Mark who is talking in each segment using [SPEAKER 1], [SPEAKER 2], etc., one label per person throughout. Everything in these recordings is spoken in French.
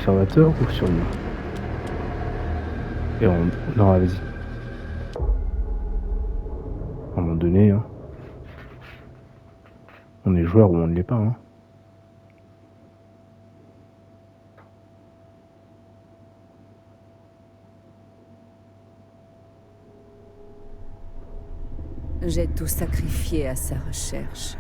[SPEAKER 1] observateur ou survivant? Et on... Non, vas-y. À un moment donné, hein, on est joueur ou on ne l'est pas. Hein.
[SPEAKER 2] J'ai tout sacrifié à sa recherche.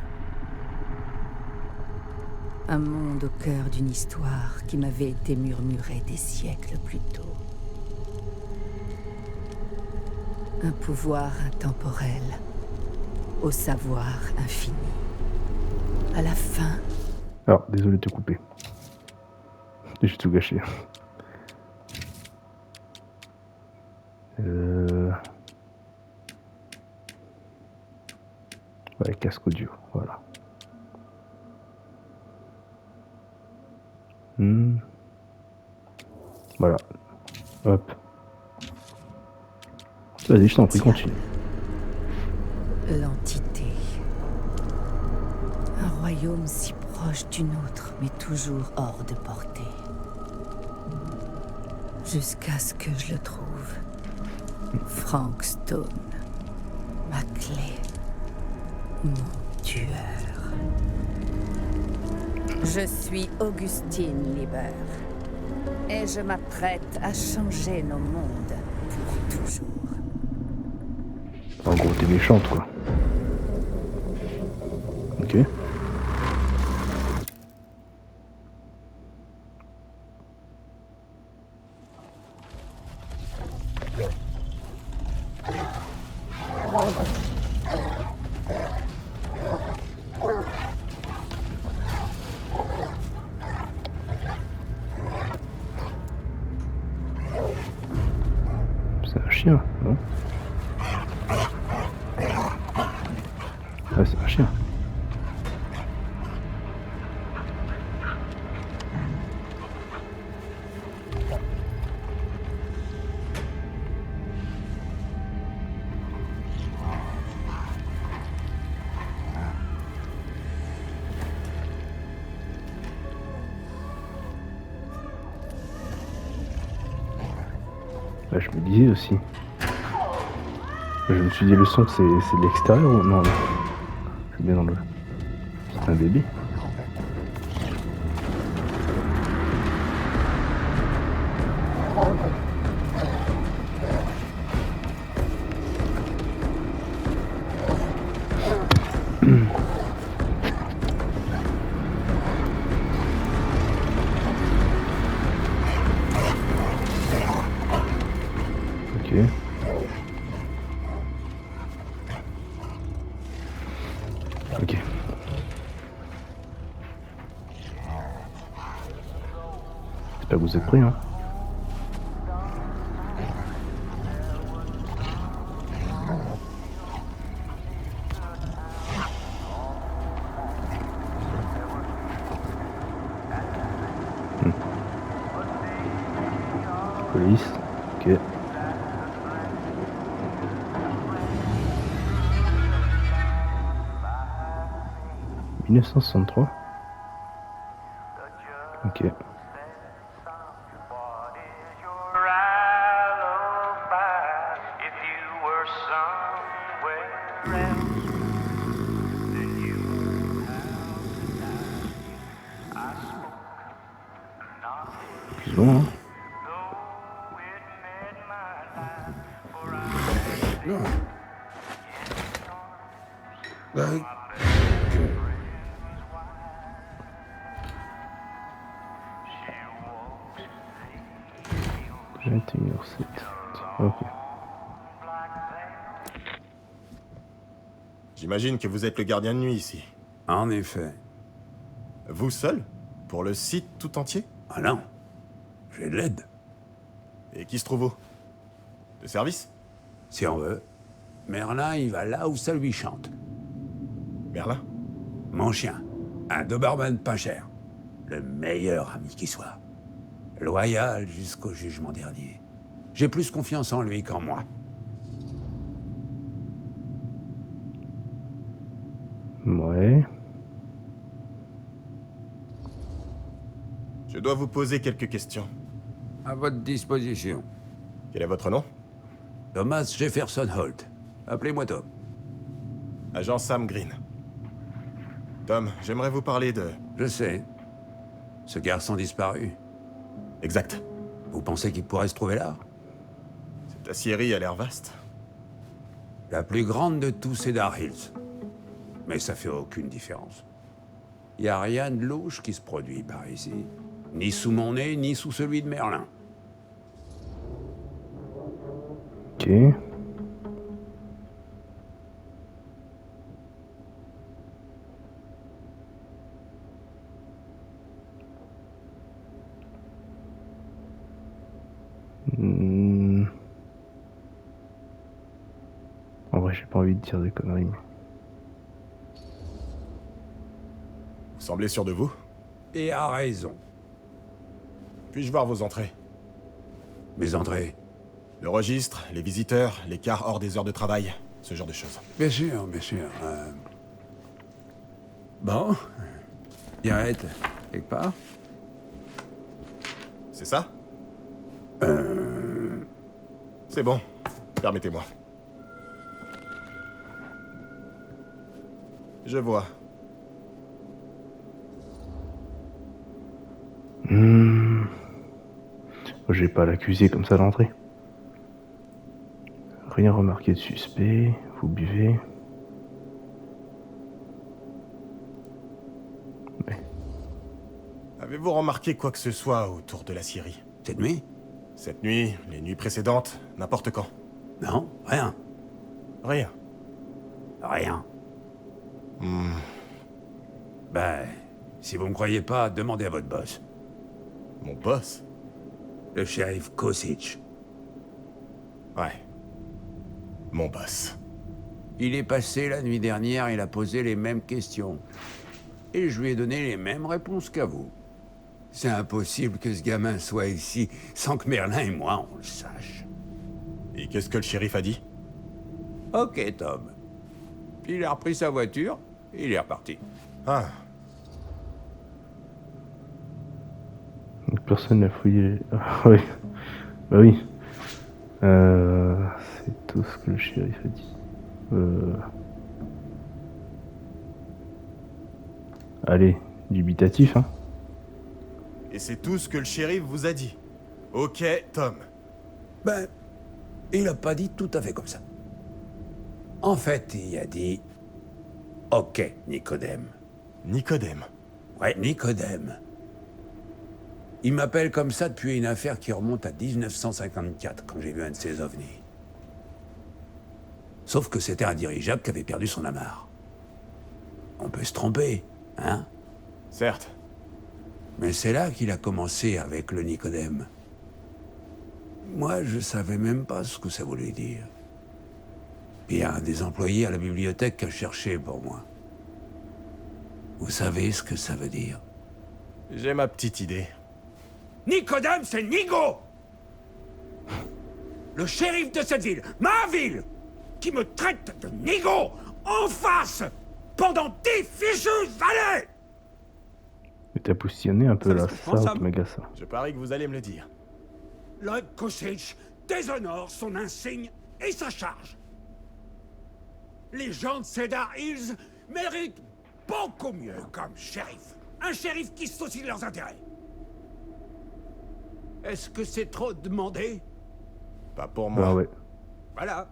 [SPEAKER 2] Un monde au cœur d'une histoire qui m'avait été murmurée des siècles plus tôt. Un pouvoir intemporel, au savoir infini. À la fin...
[SPEAKER 1] Alors, désolé de te couper. J'ai tout gâché. Ouais, casque audio, voilà. Voilà. Hop. Vas-y, je t'en prie, continue.
[SPEAKER 2] L'entité. Un royaume si proche du nôtre, mais toujours hors de portée. Jusqu'à ce que je le trouve. Frank Stone. Ma clé. Mon tueur. Je suis Augustine Lieber. Et je m'apprête à changer nos mondes pour toujours.
[SPEAKER 1] En gros, t'es méchante, quoi. Ok. C'est un chien, non? Ouais, c'est un chien. Là, je me disais aussi. Je me suis dit, le son, c'est de l'extérieur ou non? C'est bien dans le... C'est un bébé. Ok. Ok. J'espère que vous êtes prêts, hein. Police. Ok. 1963. Ok. Plus long, hein.
[SPEAKER 3] Like,
[SPEAKER 1] 21h07. Ok.
[SPEAKER 4] J'imagine que vous êtes le gardien de nuit ici.
[SPEAKER 3] en effet.
[SPEAKER 4] Vous seul? Pour le site tout entier?
[SPEAKER 3] Ah non. J'ai de l'aide,
[SPEAKER 4] Et qui se trouve où? De service?
[SPEAKER 3] si on veut. Merlin, il va là où ça lui chante.
[SPEAKER 4] Merlin?
[SPEAKER 3] Mon chien. Un Doberman pas cher. Le meilleur ami qui soit. Loyal jusqu'au jugement dernier. J'ai plus confiance en lui qu'en moi.
[SPEAKER 1] Ouais.
[SPEAKER 4] Je dois vous poser quelques questions.
[SPEAKER 3] À votre disposition.
[SPEAKER 4] Quel est votre nom?
[SPEAKER 3] Thomas Jefferson Holt. Appelez-moi Tom.
[SPEAKER 4] Agent Sam Green. Tom, j'aimerais vous parler de...
[SPEAKER 3] Je sais. Ce garçon disparu.
[SPEAKER 4] Exact.
[SPEAKER 3] Vous pensez qu'il pourrait se trouver là?
[SPEAKER 4] Cette aciérie a l'air vaste.
[SPEAKER 3] La plus grande de tous, c'est Dar Hills. Mais ça fait aucune différence. Y a rien de louche qui se produit par ici. Ni sous mon nez, ni sous celui de Merlin.
[SPEAKER 1] Ok. Hmm. En vrai, j'ai pas envie de dire des conneries.
[SPEAKER 4] Vous semblez sûr de vous?
[SPEAKER 3] Et a raison.
[SPEAKER 4] Puis-je voir vos entrées?
[SPEAKER 3] Mes entrées.
[SPEAKER 4] Le registre, les visiteurs, l'écart hors des heures de travail, ce genre de choses.
[SPEAKER 3] Bien sûr, bien sûr. Bon. Garrett, quelque part?
[SPEAKER 4] C'est ça? C'est bon. Permettez-moi. Je vois.
[SPEAKER 1] Hmm. Je vais pas l'accuser comme ça d'entrée. Rien remarqué de suspect. Vous buvez. Ouais.
[SPEAKER 4] Avez-vous remarqué quoi que ce soit autour de la Syrie?
[SPEAKER 3] Cette nuit?
[SPEAKER 4] Cette nuit, les nuits précédentes, n'importe quand.
[SPEAKER 3] Non, rien.
[SPEAKER 4] Rien.
[SPEAKER 3] Rien.
[SPEAKER 4] Hmm.
[SPEAKER 3] Ben, si vous me croyez pas, demandez à votre boss.
[SPEAKER 4] Mon boss?
[SPEAKER 3] Le shérif Kosic.
[SPEAKER 4] Ouais. Mon boss.
[SPEAKER 3] Il est passé la nuit dernière, il a posé les mêmes questions. Et je lui ai donné les mêmes réponses qu'à vous. C'est impossible que ce gamin soit ici sans que Merlin et moi on le sache.
[SPEAKER 4] Et qu'est-ce que le shérif a dit?
[SPEAKER 3] Ok, Tom. Il a repris sa voiture, et il est reparti.
[SPEAKER 4] Ah,
[SPEAKER 1] Donc personne n'a fouillé. Ah, oui. Bah oui. C'est tout ce que le shérif a dit. Allez, dubitatif, hein.
[SPEAKER 4] et c'est tout ce que le shérif vous a dit. Ok, Tom.
[SPEAKER 3] Ben, il a pas dit tout à fait comme ça. En fait, il a dit... Ok, Nicodème.
[SPEAKER 4] Nicodème.
[SPEAKER 3] Ouais, Nicodème. Il m'appelle comme ça depuis une affaire qui remonte à 1954, quand j'ai vu un de ses ovnis. Sauf que c'était un dirigeable qui avait perdu son amarre. On peut se tromper, hein?
[SPEAKER 4] Certes.
[SPEAKER 3] Mais c'est là qu'il a commencé avec le Nicodème. Moi, je savais même pas ce que ça voulait dire. Il y a un des employés à la bibliothèque qui a cherché pour moi. Vous savez ce que ça veut dire?
[SPEAKER 4] J'ai ma petite idée.
[SPEAKER 3] Nicodème, c'est Nigo! Le shérif de cette ville, ma ville, qui me traite de Nigo en face pendant 10 fichues années!
[SPEAKER 1] Mais t'as poussillonné un peu
[SPEAKER 3] Ça
[SPEAKER 1] là,
[SPEAKER 3] laisse comprendre,
[SPEAKER 1] ça
[SPEAKER 3] Sam.
[SPEAKER 1] m'agace ça.
[SPEAKER 4] Je parie que vous allez me le dire.
[SPEAKER 3] Lloyd Kosic déshonore son insigne et sa charge. Les gens de Cedar Hills méritent beaucoup mieux comme shérif. Un shérif qui saucisse leurs intérêts. Est-ce que c'est trop demandé?
[SPEAKER 4] Pas pour moi.
[SPEAKER 1] Bah ouais.
[SPEAKER 3] Voilà.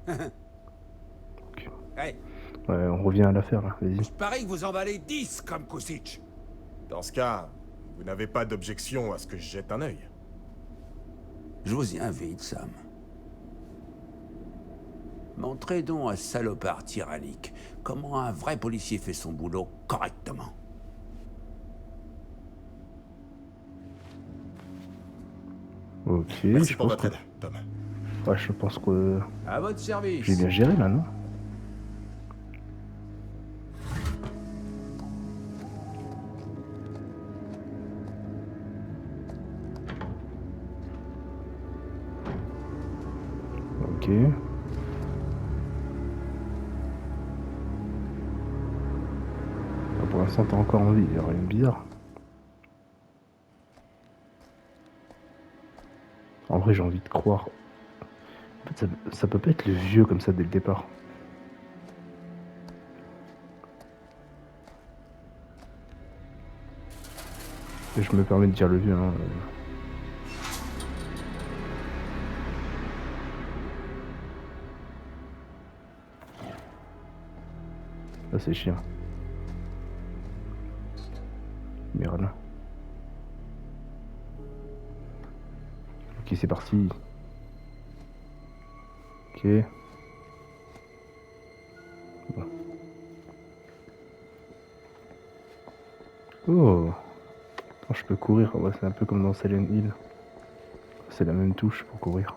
[SPEAKER 1] Ok.
[SPEAKER 3] Hey,
[SPEAKER 1] Ouais, on revient à l'affaire là, vas-y.
[SPEAKER 3] je parie que vous en valez 10 comme Kosic.
[SPEAKER 4] Dans ce cas, vous n'avez pas d'objection à ce que je jette un œil.
[SPEAKER 3] Je vous y invite, Sam. Montrez donc à ce salopard tyrannique comment un vrai policier fait son boulot correctement.
[SPEAKER 1] Ok,
[SPEAKER 4] Merci
[SPEAKER 1] je
[SPEAKER 4] pour
[SPEAKER 1] pense
[SPEAKER 4] votre
[SPEAKER 1] que...
[SPEAKER 4] aide, Tom.
[SPEAKER 1] Ouais, je pense que
[SPEAKER 3] À votre service.
[SPEAKER 1] j'ai bien géré là, non? Ok. Ah, pour l'instant, t'as encore envie, il y a rien de bizarre. En vrai, j'ai envie de croire. En fait, ça peut pas être le vieux comme ça dès le départ. Et je me permets de dire le vieux, hein. Là, c'est chiant. Merde. Ok, c'est parti. Ok. Bon. Oh. Attends, je peux courir. Ouais, c'est un peu comme dans Silent Hill. C'est la même touche pour courir.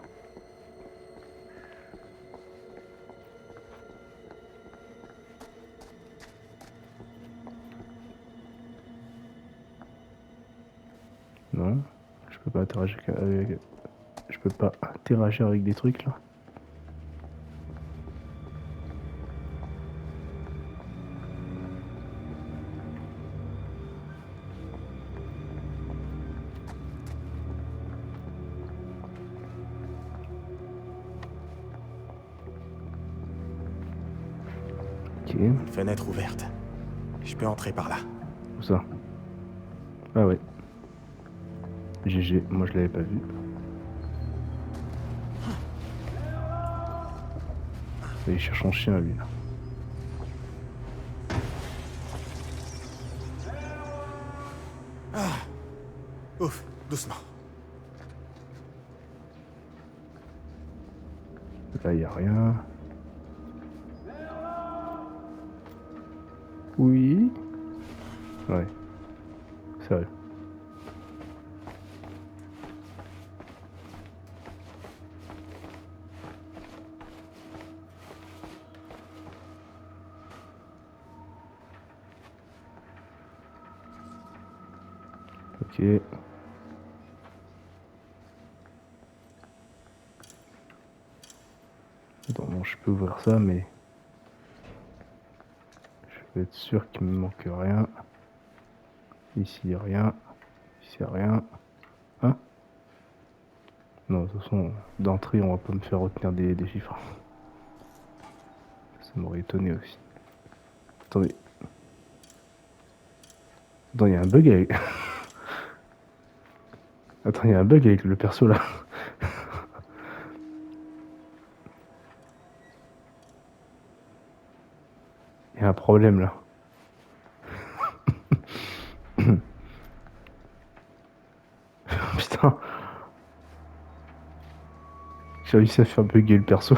[SPEAKER 1] Non, je peux pas interagir avec... Je peux pas interagir avec des trucs là. Ok,
[SPEAKER 4] Une fenêtre ouverte. Je peux entrer par là.
[SPEAKER 1] où ça? Ah ouais. GG, moi je l'avais pas vu. Il cherche son chien lui là.
[SPEAKER 4] Ouf, doucement.
[SPEAKER 1] Là y a rien. Oui. Ouais. Sérieux. Ok. Attends, bon, je peux ouvrir ça, mais je veux être sûr qu'il me manque rien. Ici, y a rien. Ici, y a rien. Hein? Non, de toute façon, d'entrée, on va pas me faire retenir des chiffres. Ça m'aurait étonné aussi. Attendez. Attends, il y a un bug avec... Attends, il y a un bug avec le perso là. Il y a un problème là. Putain. J'ai réussi à faire bugger le perso.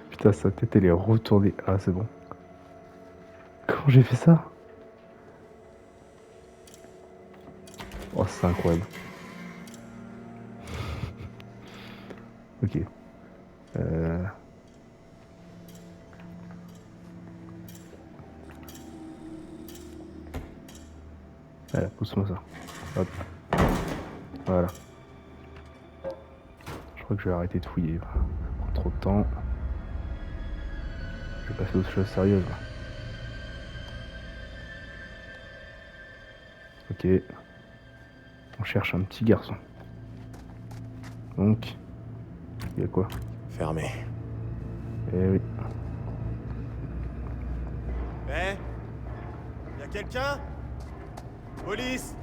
[SPEAKER 1] Putain, sa tête elle est retournée. Ah, c'est bon. Comment j'ai fait ça? Oh, c'est incroyable. Ok. Voilà, pousse-moi ça. Hop. Voilà. Je crois que je vais arrêter de fouiller. Ça prend trop de temps. Je vais passer aux choses sérieuses là. Ok. On cherche un petit garçon. Donc, il y a quoi?
[SPEAKER 4] Fermé.
[SPEAKER 1] Eh oui.
[SPEAKER 4] Eh? Y a quelqu'un? Police?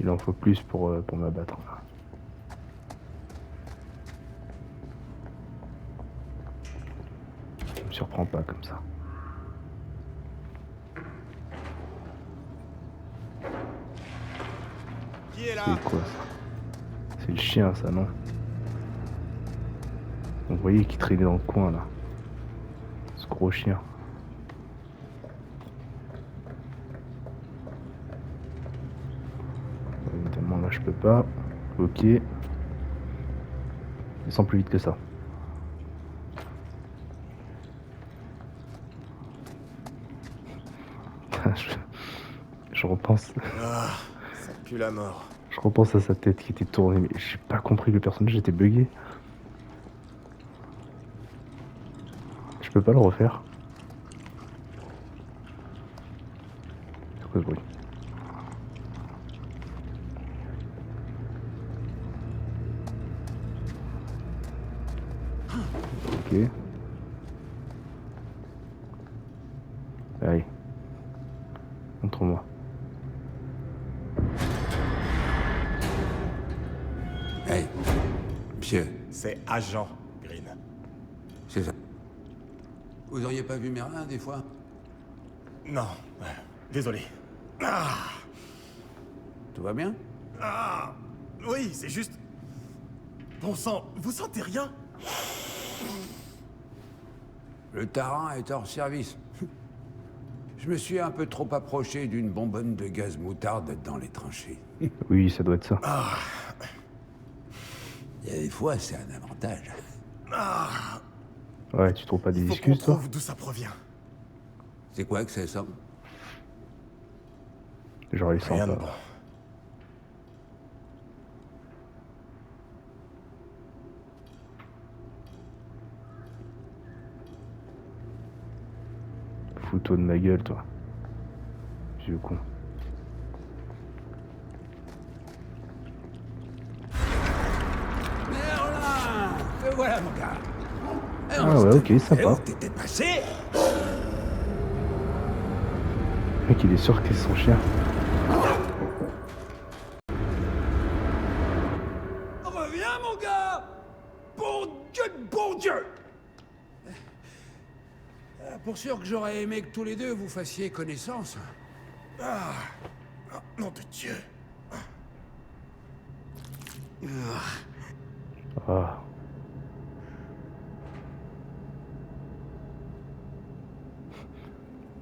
[SPEAKER 1] Il en faut plus pour m'abattre. Je me surprends pas comme ça.
[SPEAKER 4] Qui est là?
[SPEAKER 1] C'est quoi ça? C'est le chien ça, non? On voyait qu'il traînait dans le coin là. Ce gros chien. Évidemment là je peux pas. Ok. Descends plus vite que ça. Putain, je repense.
[SPEAKER 4] Ah, ça pue la mort.
[SPEAKER 1] Je repense à sa tête qui était tournée, mais j'ai pas compris que le personnage était bugué. Je peux pas le refaire. C'est quoi ce bruit? Ok. Allez. Montre-moi.
[SPEAKER 3] Hey, monsieur,
[SPEAKER 4] C'est Agent Green.
[SPEAKER 3] c'est ça. Vous auriez pas vu Merlin des fois?
[SPEAKER 4] Non, désolé. Ah,
[SPEAKER 3] Tout va bien?
[SPEAKER 4] ah, oui, c'est juste... Bon sang, vous sentez rien?
[SPEAKER 3] Le tarin est hors service. Je me suis un peu trop approché d'une bonbonne de gaz moutarde dans les tranchées.
[SPEAKER 1] Oui, ça doit être ça.
[SPEAKER 3] Il y a des fois, c'est un avantage.
[SPEAKER 1] Ouais, tu trouves pas des
[SPEAKER 4] Il faut qu'on
[SPEAKER 1] excuses, toi?
[SPEAKER 4] trouve d'où ça provient.
[SPEAKER 3] C'est quoi que c'est ça?
[SPEAKER 1] Genre, il sent
[SPEAKER 4] Rien de
[SPEAKER 1] pas.
[SPEAKER 4] bon.
[SPEAKER 1] Fous-toi de ma gueule, toi. Vieux con.
[SPEAKER 3] Merlin! Te voilà, mon gars!
[SPEAKER 1] Ah ouais, ok, sympa.
[SPEAKER 3] T'étais passé?
[SPEAKER 1] Le mec, il est sûr que c'est son chien.
[SPEAKER 3] Reviens, mon gars! Bon Dieu! Pour sûr que j'aurais aimé que tous les deux vous fassiez connaissance.
[SPEAKER 4] Nom de Dieu.
[SPEAKER 1] Ah.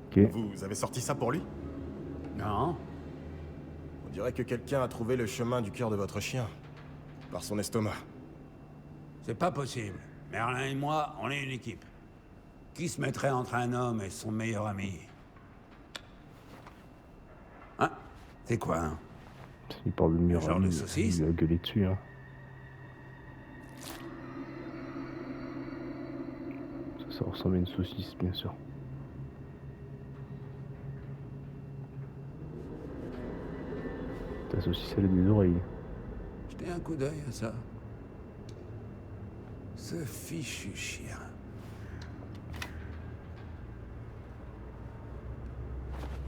[SPEAKER 1] Ok.
[SPEAKER 4] Vous avez sorti ça pour lui?
[SPEAKER 3] Non?
[SPEAKER 4] On dirait que quelqu'un a trouvé le chemin du cœur de votre chien. Par son estomac.
[SPEAKER 3] C'est pas possible. Merlin et moi, on est une équipe. Qui se mettrait entre un homme et son meilleur ami? Hein? C'est quoi, hein?
[SPEAKER 1] Il parle de mur.
[SPEAKER 3] genre de saucisse?
[SPEAKER 1] Il a gueulé dessus, hein. Ça ressemble à une saucisse, bien sûr. Ta saucisse, elle a des oreilles.
[SPEAKER 3] Jetez un coup d'œil à ça. Ce fichu chien.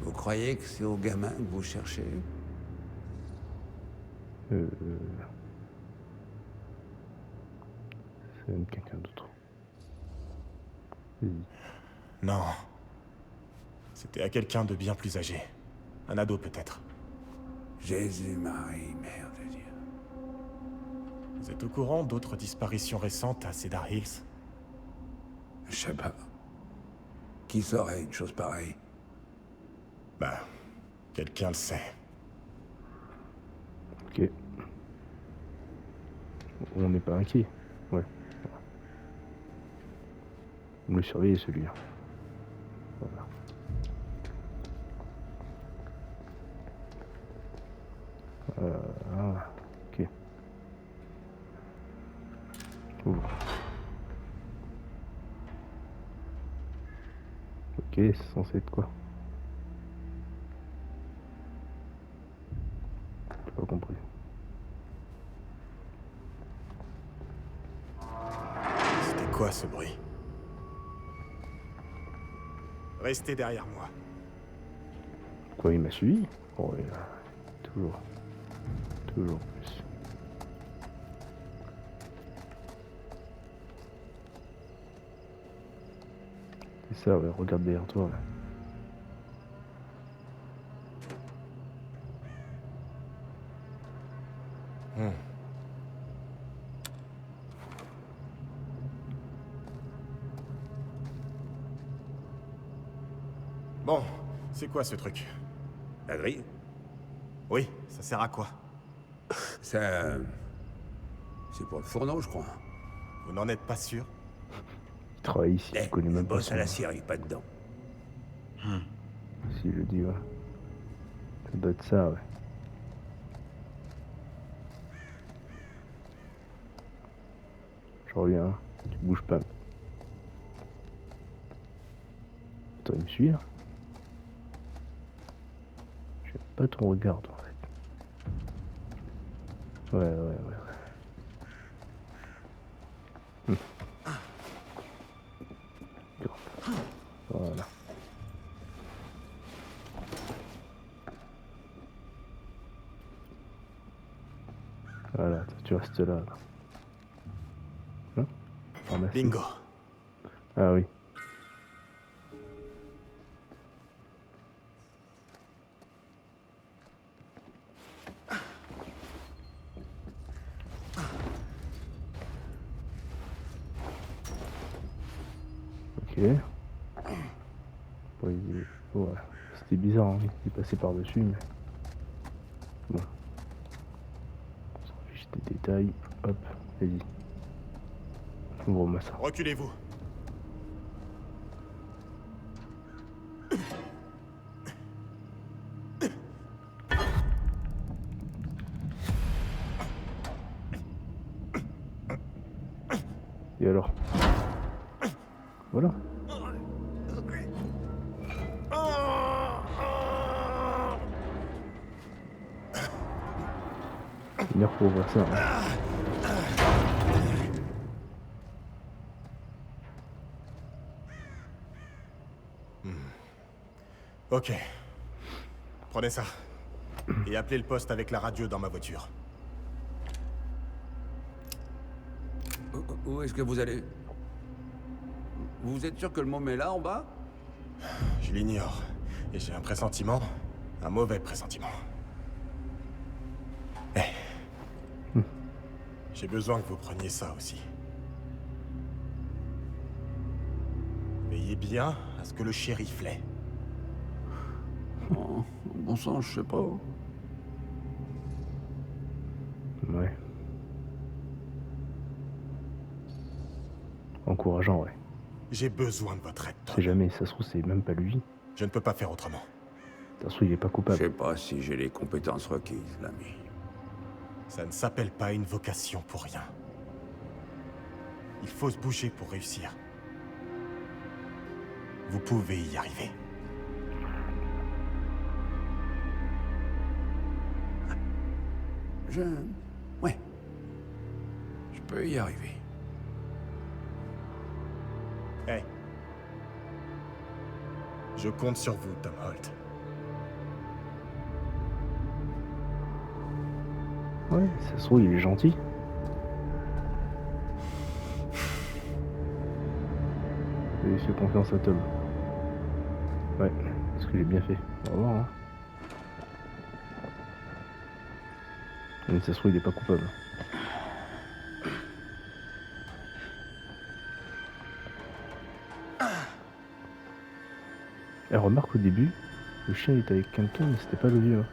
[SPEAKER 3] Vous croyez que c'est au gamin que vous cherchez?
[SPEAKER 1] C'est même quelqu'un d'autre. Vas-y.
[SPEAKER 4] Non. C'était à quelqu'un de bien plus âgé. Un ado peut-être.
[SPEAKER 3] Jésus-Marie, mère de Dieu.
[SPEAKER 4] Vous êtes au courant d'autres disparitions récentes à Cedar Hills?
[SPEAKER 3] Je sais pas. Qui saurait une chose pareille?
[SPEAKER 4] Bah, quelqu'un le sait.
[SPEAKER 1] Ok. On n'est pas inquiet. Ouais. On le surveille celui-là. Voilà. Ok. Ouvre. Ok, c'est censé être quoi? J'ai pas compris.
[SPEAKER 4] C'était quoi ce bruit? Restez derrière moi.
[SPEAKER 1] Quoi, il m'a suivi? Oh, ouais, toujours. Toujours plus. C'est ça, ouais, regarde derrière toi, là.
[SPEAKER 4] Bon, c'est quoi ce truc?
[SPEAKER 3] La grille?
[SPEAKER 4] Oui, ça sert à quoi?
[SPEAKER 3] Ça... C'est pour le fourneau, je crois.
[SPEAKER 4] Vous n'en êtes pas sûr?
[SPEAKER 1] Il travaille ici, il connaît même pas
[SPEAKER 3] bosse
[SPEAKER 1] son
[SPEAKER 3] à la scierie, pas dedans.
[SPEAKER 1] si je dis, ouais. Ça doit être ça, ouais. Je reviens, hein. Tu bouges pas. Attends, il me suit, là. J'aime pas ton regard, en fait. Ouais. Voilà. Voilà, toi, tu restes là. Hein? Pharmacie.
[SPEAKER 4] Bingo.
[SPEAKER 1] Ah oui. Ok. Ouais, ouais. C'était bizarre, hein. Il est passé par-dessus, mais... Bon. On s'en fiche des détails. Hop, vas-y. Ouvre-moi ça.
[SPEAKER 4] Reculez-vous.
[SPEAKER 1] Et alors? Voilà. Une heure pour ouvrir ça. Hein.
[SPEAKER 4] Ok. Prenez ça. Et appelez le poste avec la radio dans ma voiture.
[SPEAKER 3] Où est-ce que vous allez? Vous êtes sûr que le môme est là, en bas?
[SPEAKER 4] Je l'ignore. Et j'ai un pressentiment. Un mauvais pressentiment. Eh. J'ai besoin que vous preniez ça aussi. Veillez bien à ce que le shérif l'ait.
[SPEAKER 3] Oh, bon sang, je sais pas.
[SPEAKER 1] Ouais. Encourageant, ouais.
[SPEAKER 4] J'ai besoin de votre aide,
[SPEAKER 1] On sait
[SPEAKER 4] Tom.
[SPEAKER 1] jamais, ça se trouve, c'est même pas lui.
[SPEAKER 4] Je ne peux pas faire autrement.
[SPEAKER 1] Ça se trouve, il est pas
[SPEAKER 3] Je
[SPEAKER 1] coupable.
[SPEAKER 3] sais pas si j'ai les compétences requises, l'ami.
[SPEAKER 4] Ça ne s'appelle pas une vocation pour rien. Il faut se bouger pour réussir. Vous pouvez y arriver.
[SPEAKER 3] Ouais. Je peux y arriver.
[SPEAKER 4] Hey. Je compte sur vous, Tom Holt.
[SPEAKER 1] Ouais, ça se trouve, il est gentil. Et fais confiance à Tom. Ouais, parce que j'ai bien fait. On va voir, hein. Mais ça se trouve, il est pas coupable. Elle remarque au début, le chien était avec quelqu'un, mais c'était pas le vieux. Hein.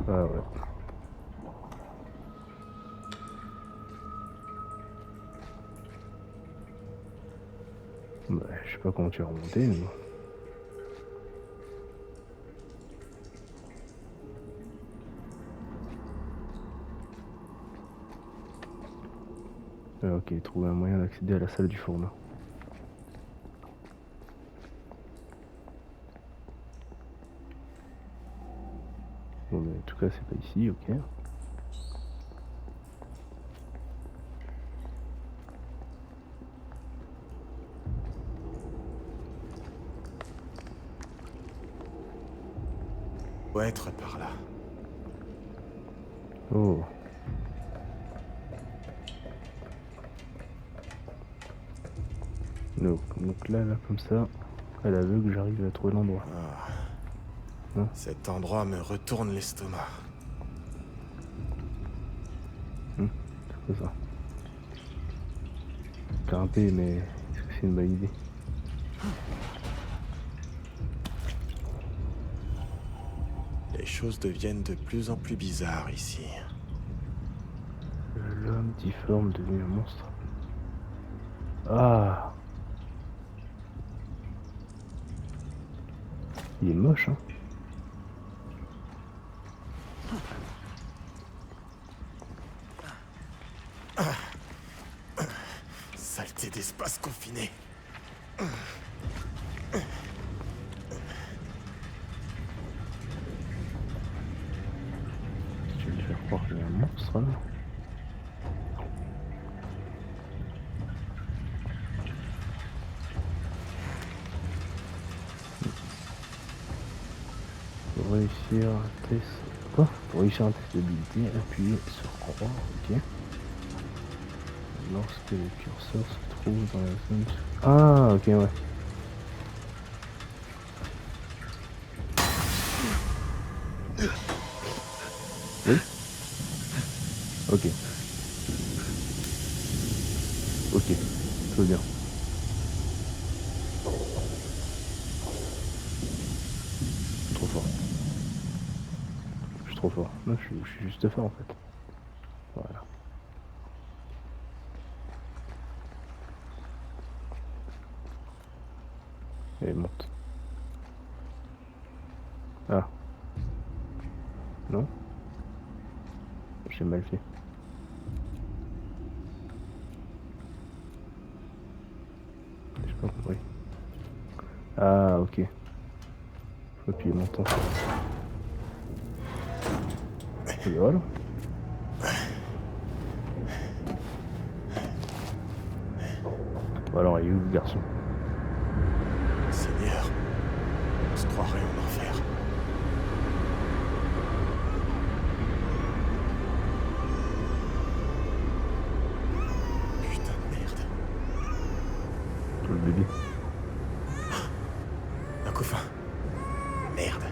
[SPEAKER 1] Ah ouais. Bah, je sais pas comment tu vas remonter, mais... Ah, ok, trouver un moyen d'accéder à la salle du fourneau. Bon, mais en tout cas, c'est pas ici, ok.
[SPEAKER 4] Doit être par là.
[SPEAKER 1] Oh. Donc là, comme ça, à l'aveugle, j'arrive à trouver l'endroit. Hein?
[SPEAKER 4] Cet endroit me retourne l'estomac.
[SPEAKER 1] C'est quoi ça? Grimper, mais est-ce que c'est une bonne idée?
[SPEAKER 4] Les choses deviennent de plus en plus bizarres ici.
[SPEAKER 1] L'homme difforme devenu un monstre. Ah. Il est moche, hein.
[SPEAKER 4] Saleté d'espace confiné.
[SPEAKER 1] Tu veux me faire croire qu'il y a un monstre là? Pour réussir un test. Quoi? Pour réussir un test d'habilité, appuyez sur croix, ok. Lorsque le curseur se trouve dans la zone. Ah, ok, ouais. Oui. Ok. Ok. Tout va bien. Trop fort. Je suis trop fort. Non, je suis juste fort en fait. Voilà. Et monte. Ah. Non? J'ai mal fait. J'ai pas compris. Ah, ok. Faut appuyer montant. Et voilà. Bon alors, il est où le garçon?
[SPEAKER 4] Seigneur, on se croirait en enfer. Putain de merde.
[SPEAKER 1] Le bébé.
[SPEAKER 4] Un coffin. Merde.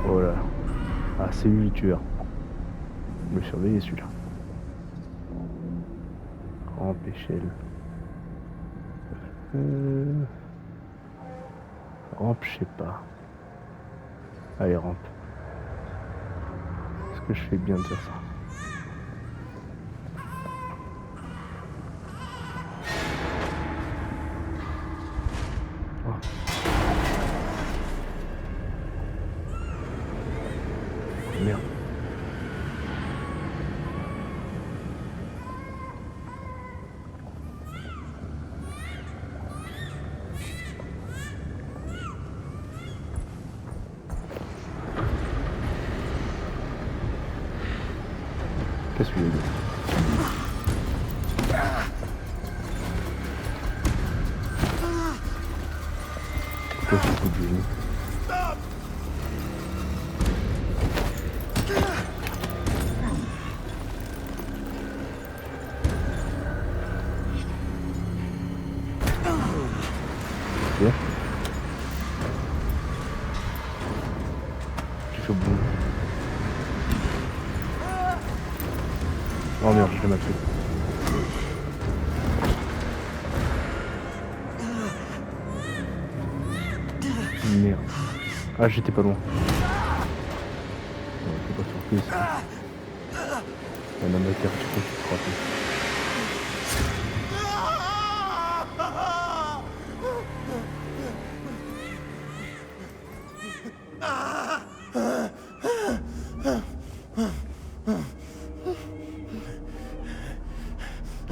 [SPEAKER 1] Oh là. Ah, c'est lui le tueur. Le surveiller celui-là. Rampe échelle. Rampe, je sais pas. Allez, rampe. Est-ce que je fais bien de faire ça? Oh. Merde. Qu'est-ce que tu veux dire? Pourquoi tu coupes du genou? Ok. Tu fais au bout. Oh merde, j'ai mal fait. Merde. Ah, j'étais pas loin. Ouais, faut pas surprise. Un amateur, tu peux te frapper.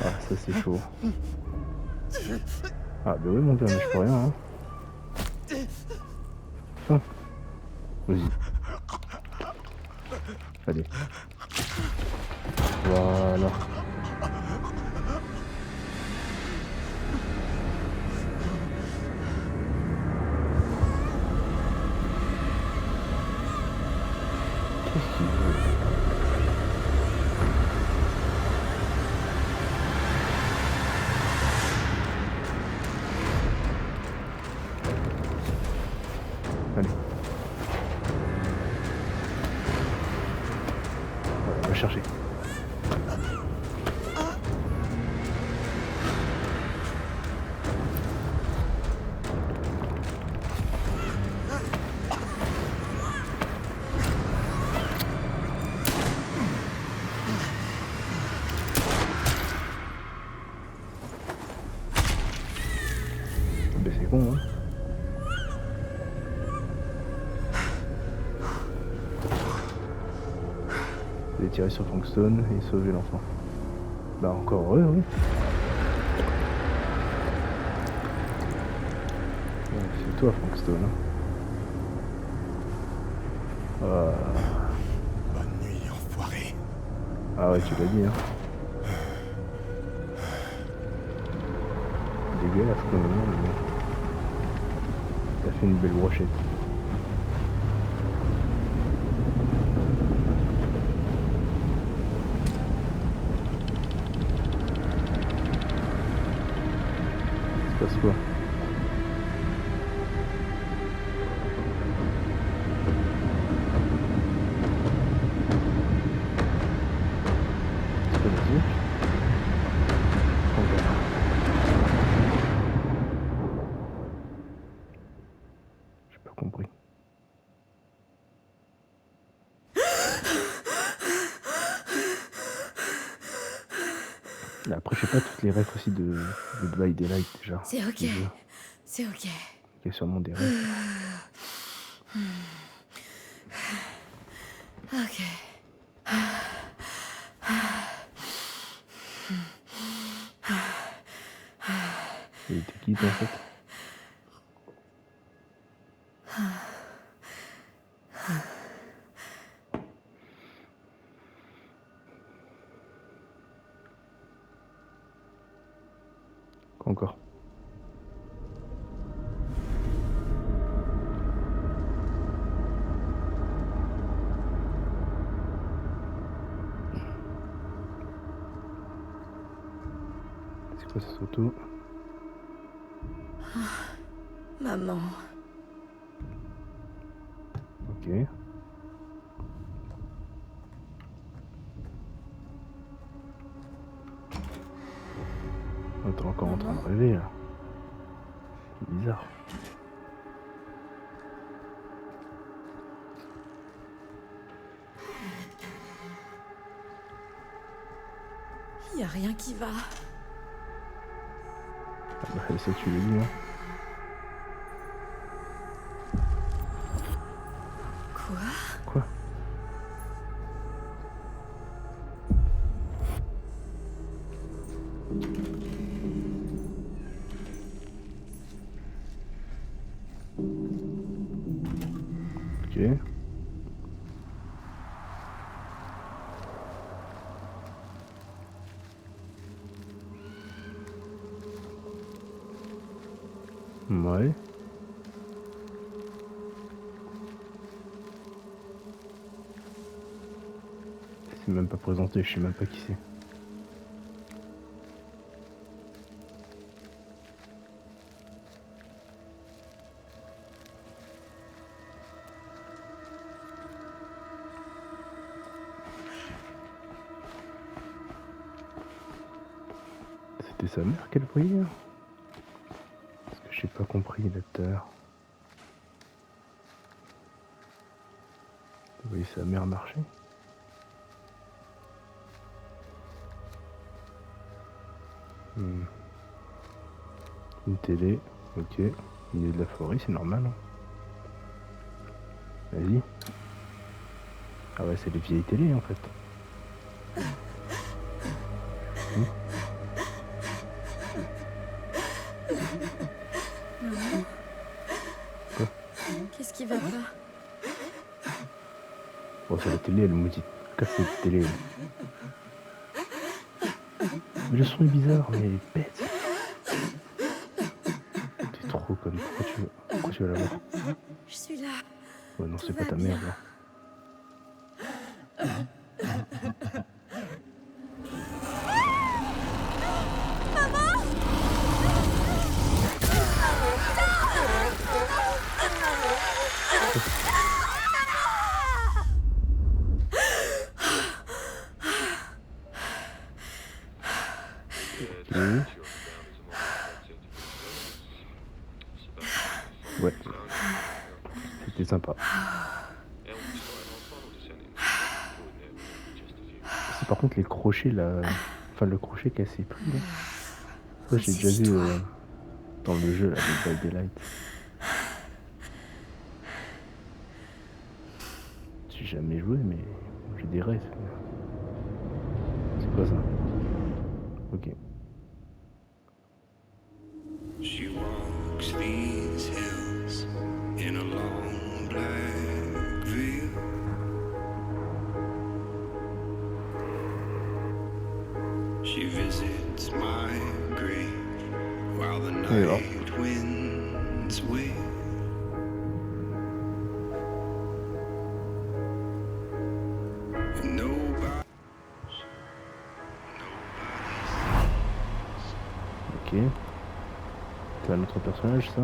[SPEAKER 1] Ah, ça c'est chaud. Ah, bah oui, mon gars, mais je peux rien, hein. Fin. Vas-y. Allez. Voilà. Qu'est-ce qu'il veut? Allez. Voilà, on va chercher. c'est bon, hein. Vous allez tirer sur Frankstone et sauver l'enfant. Bah encore heureux, oui. Ouais, c'est toi, Frankstone. Hein.
[SPEAKER 4] Bonne nuit, enfoiré.
[SPEAKER 1] Ah ouais, tu l'as dit, hein. Dégueulasse comme moment, mais bon. T'as fait une belle brochette. Il se passe quoi? C'est pas la musique? J'ai pas compris. Mais après, je sais pas toutes les refs aussi de By Daylight déjà.
[SPEAKER 2] C'est ok.
[SPEAKER 1] du jeu.
[SPEAKER 2] C'est ok.
[SPEAKER 1] Il y a sûrement des refs.
[SPEAKER 2] Ok.
[SPEAKER 1] Il était qui toi, en fait? Quoi encore? C'est quoi cette photo?
[SPEAKER 2] Maman.
[SPEAKER 1] Ok. Oh, t'es encore en train de rêver là. C'est bizarre.
[SPEAKER 2] Y a rien qui va.
[SPEAKER 1] Ah bah ça tu l'as dit, hein.
[SPEAKER 2] Quoi?
[SPEAKER 1] Quoi? Ok. Ouais. C'est même pas présenté, je sais même pas qui c'est. C'était sa mère qu'elle voyait? Parce que j'ai pas compris là tout à l'heure. Vous voyez sa mère marcher? Une télé, ok. Au milieu de la forêt, c'est normal. Hein. Vas-y. Ah ouais, c'est les vieilles télés en fait. Quoi?
[SPEAKER 2] Qu'est-ce qui va pas?
[SPEAKER 1] Bon, c'est la télé, elle maudit. Casse cette télé. Mais le son est bizarre, mais elle est bête. T'es trop conne. Pourquoi tu vas la voir?
[SPEAKER 2] Je suis là.
[SPEAKER 1] Ouais, non,
[SPEAKER 2] Tout
[SPEAKER 1] c'est pas
[SPEAKER 2] va
[SPEAKER 1] ta
[SPEAKER 2] bien.
[SPEAKER 1] mère là. Ok. Ouais. C'était sympa. Si par contre les crochets là. Enfin le crochet cassé plus là. Ça j'ai déjà vu Dans le jeu, là, de Dead by Daylight. J'ai jamais joué, mais je dirais. C'est quoi ça? Ok.
[SPEAKER 5] She walks these hills in a long black veil. She visits my grave while the
[SPEAKER 1] Alors.
[SPEAKER 5] night winds wail. And nobody.
[SPEAKER 1] Ok. C'est un autre personnage, ça?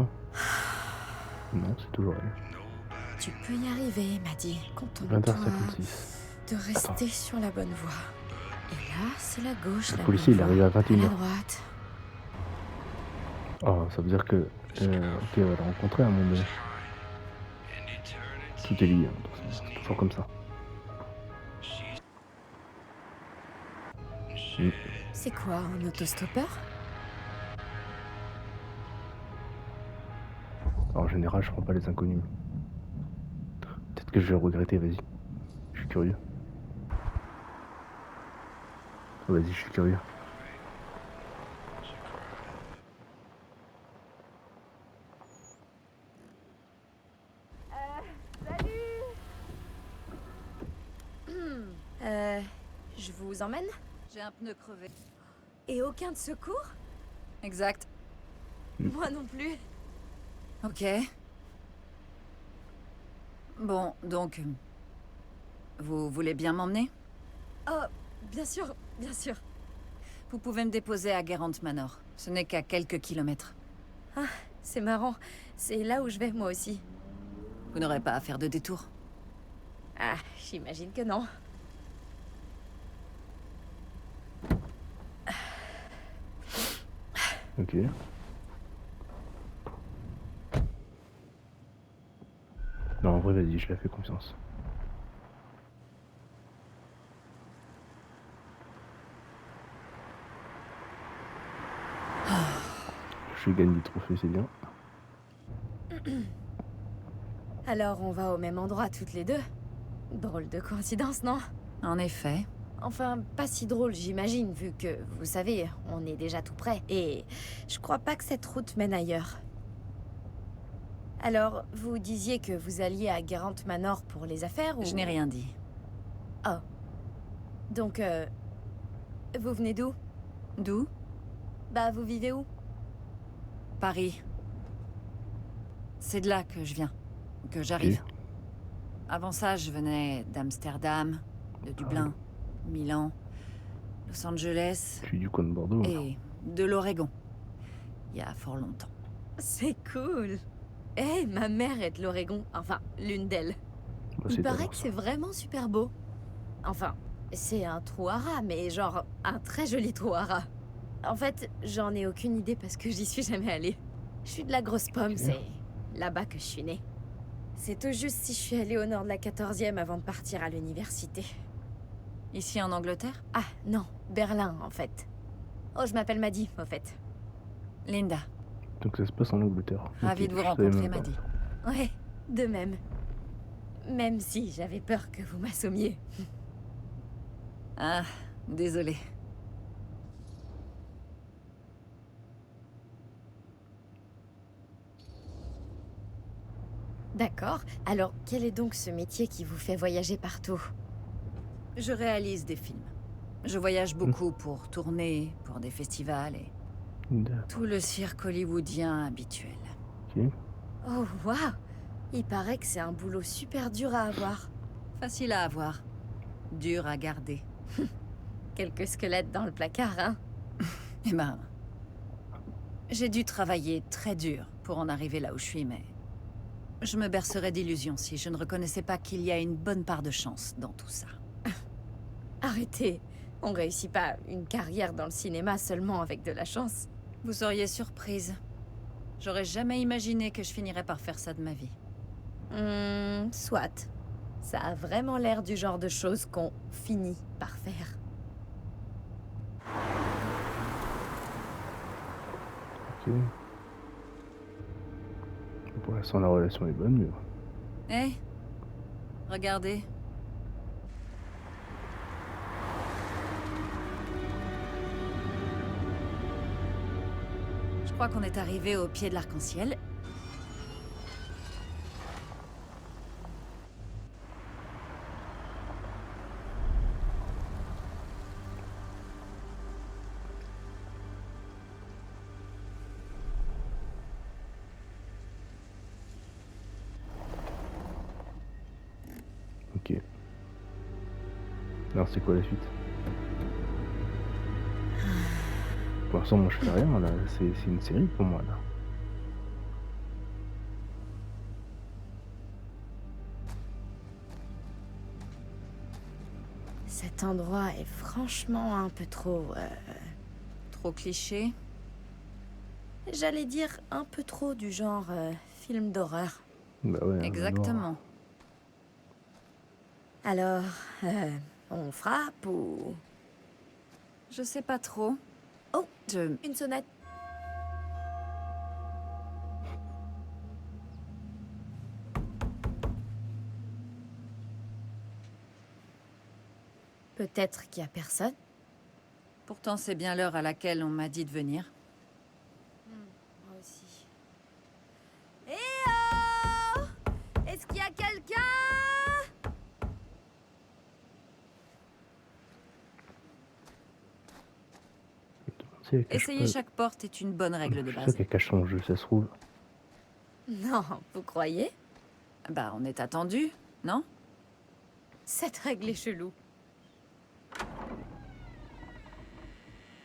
[SPEAKER 1] Non, c'est toujours elle.
[SPEAKER 6] Tu peux y arriver, Maddie.
[SPEAKER 1] 20h56.
[SPEAKER 6] Contente-toi de rester sur la bonne voie. Et là, c'est la gauche,
[SPEAKER 1] Le
[SPEAKER 6] la
[SPEAKER 1] policier,
[SPEAKER 6] bonne
[SPEAKER 1] il arrive
[SPEAKER 6] voie.
[SPEAKER 1] à 21h.
[SPEAKER 6] La droite.
[SPEAKER 1] Oh, ça veut dire que... ok, on va la rencontrer à un moment donné. Tout est lié, hein, c'est toujours comme ça.
[SPEAKER 6] C'est quoi, un autostoppeur?
[SPEAKER 1] En général, je prends pas les inconnus. Peut-être que je vais regretter, vas-y. Je suis curieux. Oh, vas-y, je suis curieux.
[SPEAKER 6] Je vous emmène?
[SPEAKER 2] J'ai un pneu crevé.
[SPEAKER 6] Et aucun de secours?
[SPEAKER 2] Exact.
[SPEAKER 6] Moi non plus.
[SPEAKER 2] Ok. Bon, donc... vous voulez bien m'emmener?
[SPEAKER 6] Oh, bien sûr, bien sûr.
[SPEAKER 2] Vous pouvez me déposer à Garant Manor. Ce n'est qu'à quelques kilomètres.
[SPEAKER 6] Ah, c'est marrant. C'est là où je vais, moi aussi.
[SPEAKER 2] Vous n'aurez pas à faire de détour.
[SPEAKER 6] Ah, j'imagine que non.
[SPEAKER 1] Ok. Non, en vrai, vas-y, je la fais confiance. Je gagne des trophées, c'est bien.
[SPEAKER 6] Alors, on va au même endroit toutes les deux. Drôle de coïncidence, non?
[SPEAKER 2] En effet.
[SPEAKER 6] Enfin, pas si drôle, j'imagine, vu que, vous savez, on est déjà tout près. Et je crois pas que cette route mène ailleurs. Alors, vous disiez que vous alliez à Garant Manor pour les affaires, ou...
[SPEAKER 2] Je n'ai rien dit.
[SPEAKER 6] Oh. Donc, vous venez d'où?
[SPEAKER 2] D'où?
[SPEAKER 6] Bah, vous vivez où?
[SPEAKER 2] Paris. C'est de là que je viens. Que j'arrive.
[SPEAKER 1] Ok.
[SPEAKER 2] Avant ça, je venais d'Amsterdam, de Dublin, Milan, Los Angeles
[SPEAKER 1] Je suis du coin de Bordeaux.
[SPEAKER 2] et de l'Oregon. Il y a fort longtemps.
[SPEAKER 6] C'est cool. Eh, ma mère est de l'Oregon. Enfin, l'une d'elles.
[SPEAKER 1] Bah,
[SPEAKER 6] Il
[SPEAKER 1] c'est
[SPEAKER 6] paraît
[SPEAKER 1] alors,
[SPEAKER 6] que
[SPEAKER 1] ça.
[SPEAKER 6] c'est vraiment super beau. Enfin, c'est un trou à rats, mais genre un très joli trou à rats. En fait, j'en ai aucune idée parce que j'y suis jamais allée. Je suis de la grosse pomme,
[SPEAKER 1] Ok.
[SPEAKER 6] c'est là-bas que je suis née. C'est tout juste si je suis allée au nord de la 14e avant de partir à l'université.
[SPEAKER 2] Ici en Angleterre?
[SPEAKER 6] Ah, non, Berlin, en fait. Oh, je m'appelle Maddie, en fait.
[SPEAKER 2] Linda.
[SPEAKER 1] Donc ça se passe en Angleterre.
[SPEAKER 2] Ravie
[SPEAKER 1] Ok,
[SPEAKER 2] de vous
[SPEAKER 1] je savais
[SPEAKER 2] rencontrer,
[SPEAKER 1] même pas.
[SPEAKER 2] Maddie.
[SPEAKER 6] Ouais, de même. Même si j'avais peur que vous m'assommiez.
[SPEAKER 2] Ah, désolé.
[SPEAKER 6] D'accord. Alors, quel est donc ce métier qui vous fait voyager partout?
[SPEAKER 2] Je réalise des films. Je voyage beaucoup pour tourner, pour des festivals et
[SPEAKER 1] D'accord.
[SPEAKER 2] tout le cirque hollywoodien habituel.
[SPEAKER 1] Ok.
[SPEAKER 6] Oh, waouh! Il paraît que c'est un boulot super dur à avoir.
[SPEAKER 2] Facile à avoir, dur à garder.
[SPEAKER 6] Quelques squelettes dans le placard, hein?
[SPEAKER 2] Eh ben, j'ai dû travailler très dur pour en arriver là où je suis, mais je me bercerais d'illusions si je ne reconnaissais pas qu'il y a une bonne part de chance dans tout ça.
[SPEAKER 6] Arrêtez. On réussit pas une carrière dans le cinéma seulement avec de la chance.
[SPEAKER 2] Vous seriez surprise. J'aurais jamais imaginé que je finirais par faire ça de ma vie.
[SPEAKER 6] Soit. Ça a vraiment l'air du genre de choses qu'on finit par faire.
[SPEAKER 1] Ok. Pour l'instant, la relation est bonne, mais bon.
[SPEAKER 2] Hé, regardez. Je crois qu'on est arrivé au pied de l'arc-en-ciel.
[SPEAKER 1] Ok. Alors, c'est quoi la suite? Pour l'instant, moi, je fais rien, là. C'est une série pour moi, là.
[SPEAKER 6] Cet endroit est franchement un peu trop...
[SPEAKER 2] Trop cliché.
[SPEAKER 6] J'allais dire un peu trop du genre film d'horreur.
[SPEAKER 1] Bah ouais.
[SPEAKER 2] Exactement.
[SPEAKER 6] Alors, on frappe ou...
[SPEAKER 2] Je sais pas trop.
[SPEAKER 6] Oh,
[SPEAKER 2] Je...
[SPEAKER 6] une sonnette. Peut-être qu'il y a personne.
[SPEAKER 2] Pourtant, c'est bien l'heure à laquelle on m'a dit de venir.
[SPEAKER 6] Moi aussi. Eh oh! Est-ce qu'il y a quelqu'un?
[SPEAKER 2] Essayer chaque porte est une bonne règle de
[SPEAKER 1] Je suis sûr
[SPEAKER 2] base.
[SPEAKER 1] qu'elle cache son jeu, ça se trouve.
[SPEAKER 6] Non, vous croyez?
[SPEAKER 2] Bah, on est attendu, non?
[SPEAKER 6] Cette règle est chelou.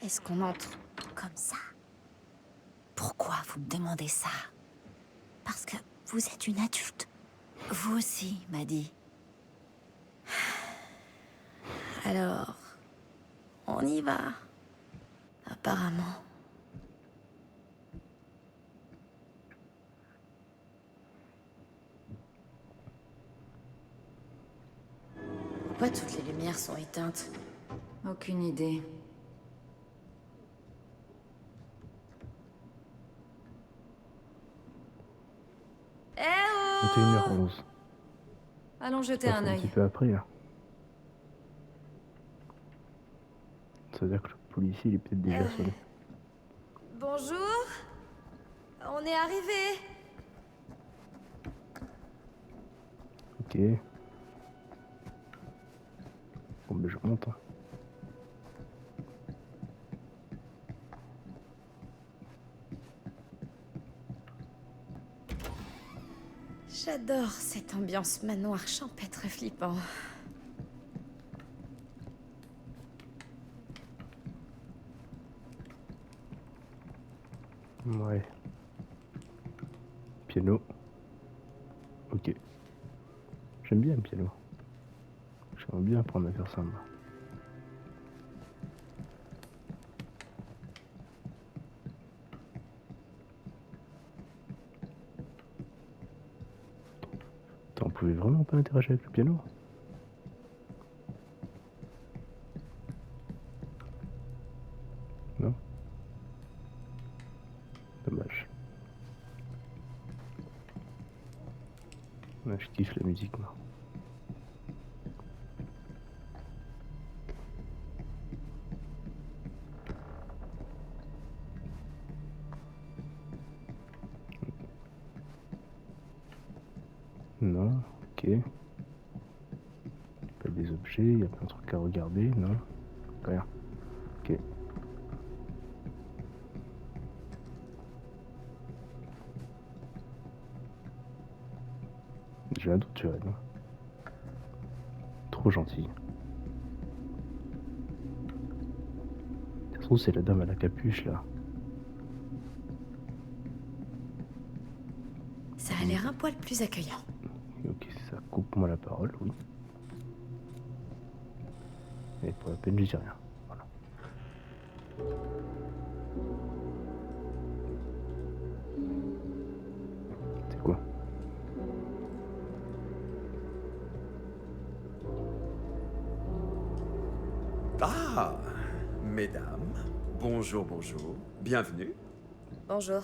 [SPEAKER 6] Est-ce qu'on entre comme ça?
[SPEAKER 2] Pourquoi vous me demandez ça?
[SPEAKER 6] Parce que vous êtes une adulte.
[SPEAKER 2] Vous aussi, m'a dit.
[SPEAKER 6] Alors, on y va. Apparemment. Pourquoi toutes les lumières sont éteintes?
[SPEAKER 2] Aucune idée.
[SPEAKER 6] Eh oh!
[SPEAKER 1] 21h11.
[SPEAKER 2] Allons jeter un
[SPEAKER 1] Un petit
[SPEAKER 2] œil.
[SPEAKER 1] peu après, là. Ça veut dire que le policier, il est peut-être déjà sonné.
[SPEAKER 6] Bonjour. On est arrivé.
[SPEAKER 1] Ok. Bon, ben je remonte. Hein.
[SPEAKER 6] J'adore cette ambiance manoir champêtre flippant.
[SPEAKER 1] Ouais. Piano. Ok. J'aime bien le piano. J'aimerais bien apprendre à faire ça, moi. Attends, on pouvait vraiment pas interagir avec le piano? Non? Dommage. Ouais, je kiffe la musique, moi. Non, ok. Pas des objets, il y a plein de trucs à regarder, non? Rien. Ok. J'ai un doute sur elle, non? Trop gentil. Ça se trouve, c'est la dame à la capuche, là.
[SPEAKER 6] Ça a l'air un poil plus accueillant.
[SPEAKER 1] Ok, ça coupe-moi la parole, oui. Et pour la peine, je dis rien. Voilà. C'est quoi?
[SPEAKER 7] Ah, mesdames, bonjour, bonjour, bienvenue.
[SPEAKER 6] Bonjour.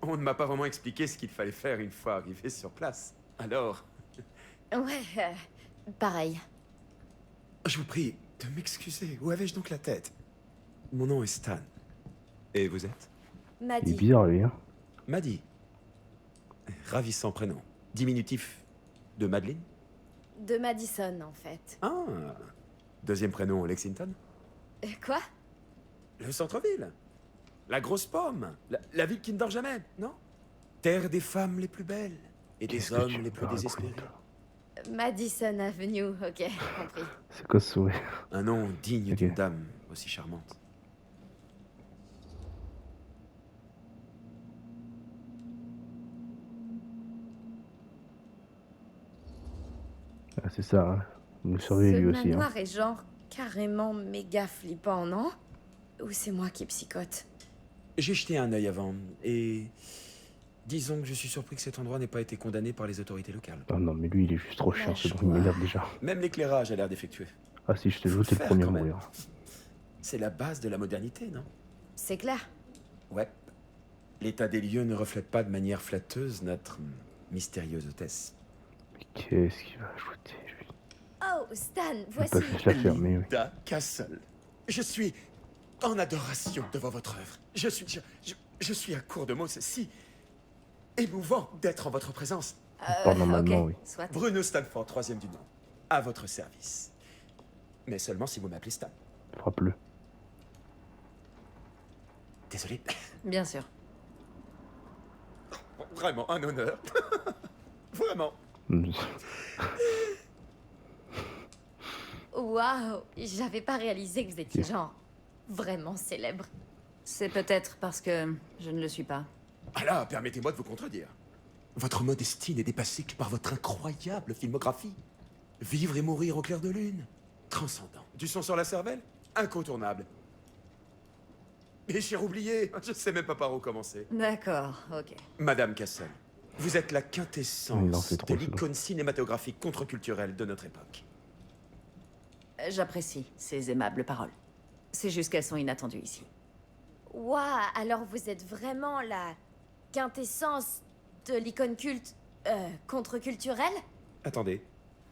[SPEAKER 7] On ne m'a pas vraiment expliqué ce qu'il fallait faire une fois arrivé sur place. Alors,
[SPEAKER 6] Ouais, pareil.
[SPEAKER 7] je vous prie de m'excuser. Où avais-je donc la tête? Mon nom est Stan. Et vous êtes?
[SPEAKER 1] Il est
[SPEAKER 6] Maddie.
[SPEAKER 1] bizarre, lui, hein.
[SPEAKER 7] Maddie. Ravissant prénom. Diminutif de Madeleine?
[SPEAKER 6] De Madison, en fait.
[SPEAKER 7] Ah. Deuxième prénom, Lexington?
[SPEAKER 6] Quoi?
[SPEAKER 7] Le centre-ville. La grosse pomme. La ville qui ne dort jamais, non? Terre des femmes les plus belles. Et des
[SPEAKER 1] Qu'est-ce que
[SPEAKER 7] hommes
[SPEAKER 1] tu
[SPEAKER 7] les
[SPEAKER 1] me
[SPEAKER 7] plus désespérés.
[SPEAKER 1] racontes?
[SPEAKER 6] Madison Avenue, ok, compris.
[SPEAKER 1] C'est quoi ce sourire?
[SPEAKER 7] Un nom digne
[SPEAKER 1] Ok.
[SPEAKER 7] d'une dame aussi charmante.
[SPEAKER 1] Ah, c'est ça, hein. Il nous surveille
[SPEAKER 6] Ce
[SPEAKER 1] lui aussi, hein.
[SPEAKER 6] manoir est genre carrément méga flippant, non? Ou c'est moi qui psychote?
[SPEAKER 7] J'ai jeté un œil avant, et disons que je suis surpris que cet endroit n'ait pas été condamné par les autorités locales.
[SPEAKER 1] Ah non, mais lui, il est juste trop
[SPEAKER 6] La
[SPEAKER 1] chiant, c'est bon, il
[SPEAKER 6] joie.
[SPEAKER 1] m'énerve déjà.
[SPEAKER 7] Même l'éclairage a l'air défectueux.
[SPEAKER 1] Ah si, je te joue, t'es le
[SPEAKER 7] Faire
[SPEAKER 1] premier à
[SPEAKER 7] quand même.
[SPEAKER 1] mourir.
[SPEAKER 7] C'est la base de la modernité, non?
[SPEAKER 6] C'est clair.
[SPEAKER 7] Ouais. L'état des lieux ne reflète pas de manière flatteuse notre mystérieuse hôtesse.
[SPEAKER 1] Mais qu'est-ce qu'il va ajouter, lui?
[SPEAKER 6] Oh, Stan,
[SPEAKER 1] Je vais
[SPEAKER 6] voici.
[SPEAKER 1] pas juste la fermer, oui.
[SPEAKER 7] Linda Castle. Je suis en adoration devant votre œuvre. Je suis à court de mots. C'est si émouvant d'être en votre présence.
[SPEAKER 1] Il parle normalement,
[SPEAKER 2] ok,
[SPEAKER 1] oui.
[SPEAKER 2] soit.
[SPEAKER 7] Bruno Stanford, troisième du nom. À votre service. Mais seulement si vous m'appelez Stan.
[SPEAKER 1] Frappe-le.
[SPEAKER 7] Désolé.
[SPEAKER 2] Bien sûr.
[SPEAKER 7] Vraiment un honneur. Vraiment.
[SPEAKER 6] Waouh, j'avais pas réalisé que vous étiez genre vraiment célèbre.
[SPEAKER 2] C'est peut-être parce que je ne le suis pas.
[SPEAKER 7] Ah là, permettez-moi de vous contredire. Votre modestie n'est dépassée que par votre incroyable filmographie. Vivre et mourir au clair de lune. Transcendant. Du son sur la cervelle? Incontournable. Et j'ai oublié, je sais même pas par où commencer.
[SPEAKER 2] D'accord, ok.
[SPEAKER 7] Madame Castle, vous êtes la
[SPEAKER 1] Il en
[SPEAKER 7] quintessence
[SPEAKER 1] fait trop,
[SPEAKER 7] de
[SPEAKER 1] c'est bon.
[SPEAKER 7] l'icône cinématographique contre-culturelle de notre époque.
[SPEAKER 2] J'apprécie ces aimables paroles. C'est juste qu'elles sont inattendues ici.
[SPEAKER 6] Waouh, alors vous êtes vraiment la quintessence de l'icône culte contre-culturelle?
[SPEAKER 7] Attendez,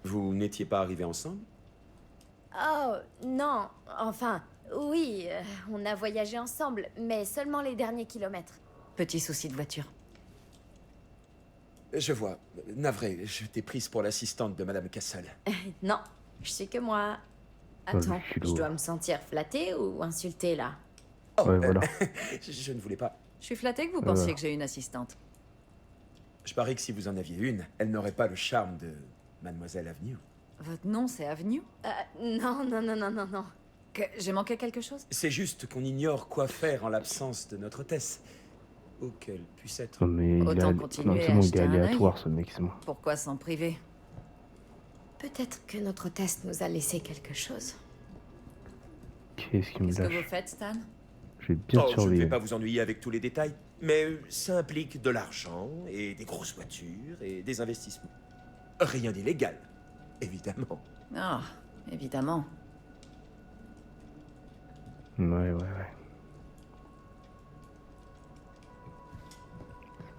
[SPEAKER 7] vous n'étiez pas arrivés ensemble?
[SPEAKER 6] Oh, non, enfin, oui, on a voyagé ensemble, mais seulement les derniers kilomètres.
[SPEAKER 2] Petit souci de voiture.
[SPEAKER 7] Je vois. Navré, je t'ai prise pour l'assistante de Madame Castle.
[SPEAKER 6] Non, je suis que moi.
[SPEAKER 1] Oh, le
[SPEAKER 6] Attends,
[SPEAKER 1] culot.
[SPEAKER 6] je dois me sentir flattée ou insultée là?
[SPEAKER 1] Ouais, voilà.
[SPEAKER 7] Je ne voulais pas.
[SPEAKER 2] Je suis flattée que vous pensiez que j'ai une assistante.
[SPEAKER 7] Je parie que si vous en aviez une, elle n'aurait pas le charme de Mademoiselle Avenue.
[SPEAKER 2] Votre nom, c'est Avenue?
[SPEAKER 6] Non, non, non, non, non, non.
[SPEAKER 2] Que j'ai manqué quelque chose?
[SPEAKER 7] C'est juste qu'on ignore quoi faire en l'absence de notre hôtesse. Ou qu'elle puisse être.
[SPEAKER 1] Non, mais
[SPEAKER 2] Autant
[SPEAKER 1] non,
[SPEAKER 2] continuer
[SPEAKER 1] c'est
[SPEAKER 2] à
[SPEAKER 1] bon, il
[SPEAKER 2] jeter
[SPEAKER 1] est
[SPEAKER 2] un œil.
[SPEAKER 1] aléatoire, ce mec, c'est bon.
[SPEAKER 2] Pourquoi s'en priver?
[SPEAKER 6] Peut-être que notre test nous a laissé quelque chose.
[SPEAKER 1] Qu'est-ce qu'il me
[SPEAKER 2] Qu'est-ce que vous
[SPEAKER 1] lâche?
[SPEAKER 2] faites, Stan?
[SPEAKER 1] Je vais bien
[SPEAKER 7] Oh, je ne
[SPEAKER 1] surveiller.
[SPEAKER 7] vais pas vous ennuyer avec tous les détails, mais ça implique de l'argent et des grosses voitures et des investissements. Rien d'illégal, évidemment.
[SPEAKER 2] Ah, évidemment.
[SPEAKER 1] Ouais.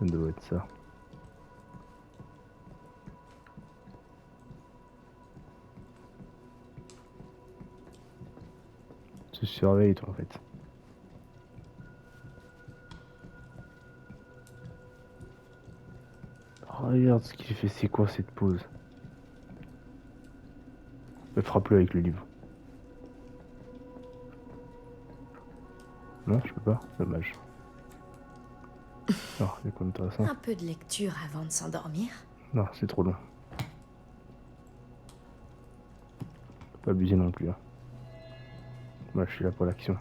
[SPEAKER 1] Ça doit être ça. Tu surveilles, toi, en fait. Regarde ce qu'il fait, c'est quoi cette pause? Frappe-le avec le livre. Non, je peux pas, dommage. Non, c'est quoi intéressant?
[SPEAKER 6] Un peu de lecture avant de s'endormir.
[SPEAKER 1] Non, c'est trop long. Faut pas abuser non plus. Hein. Moi, je suis là pour l'action.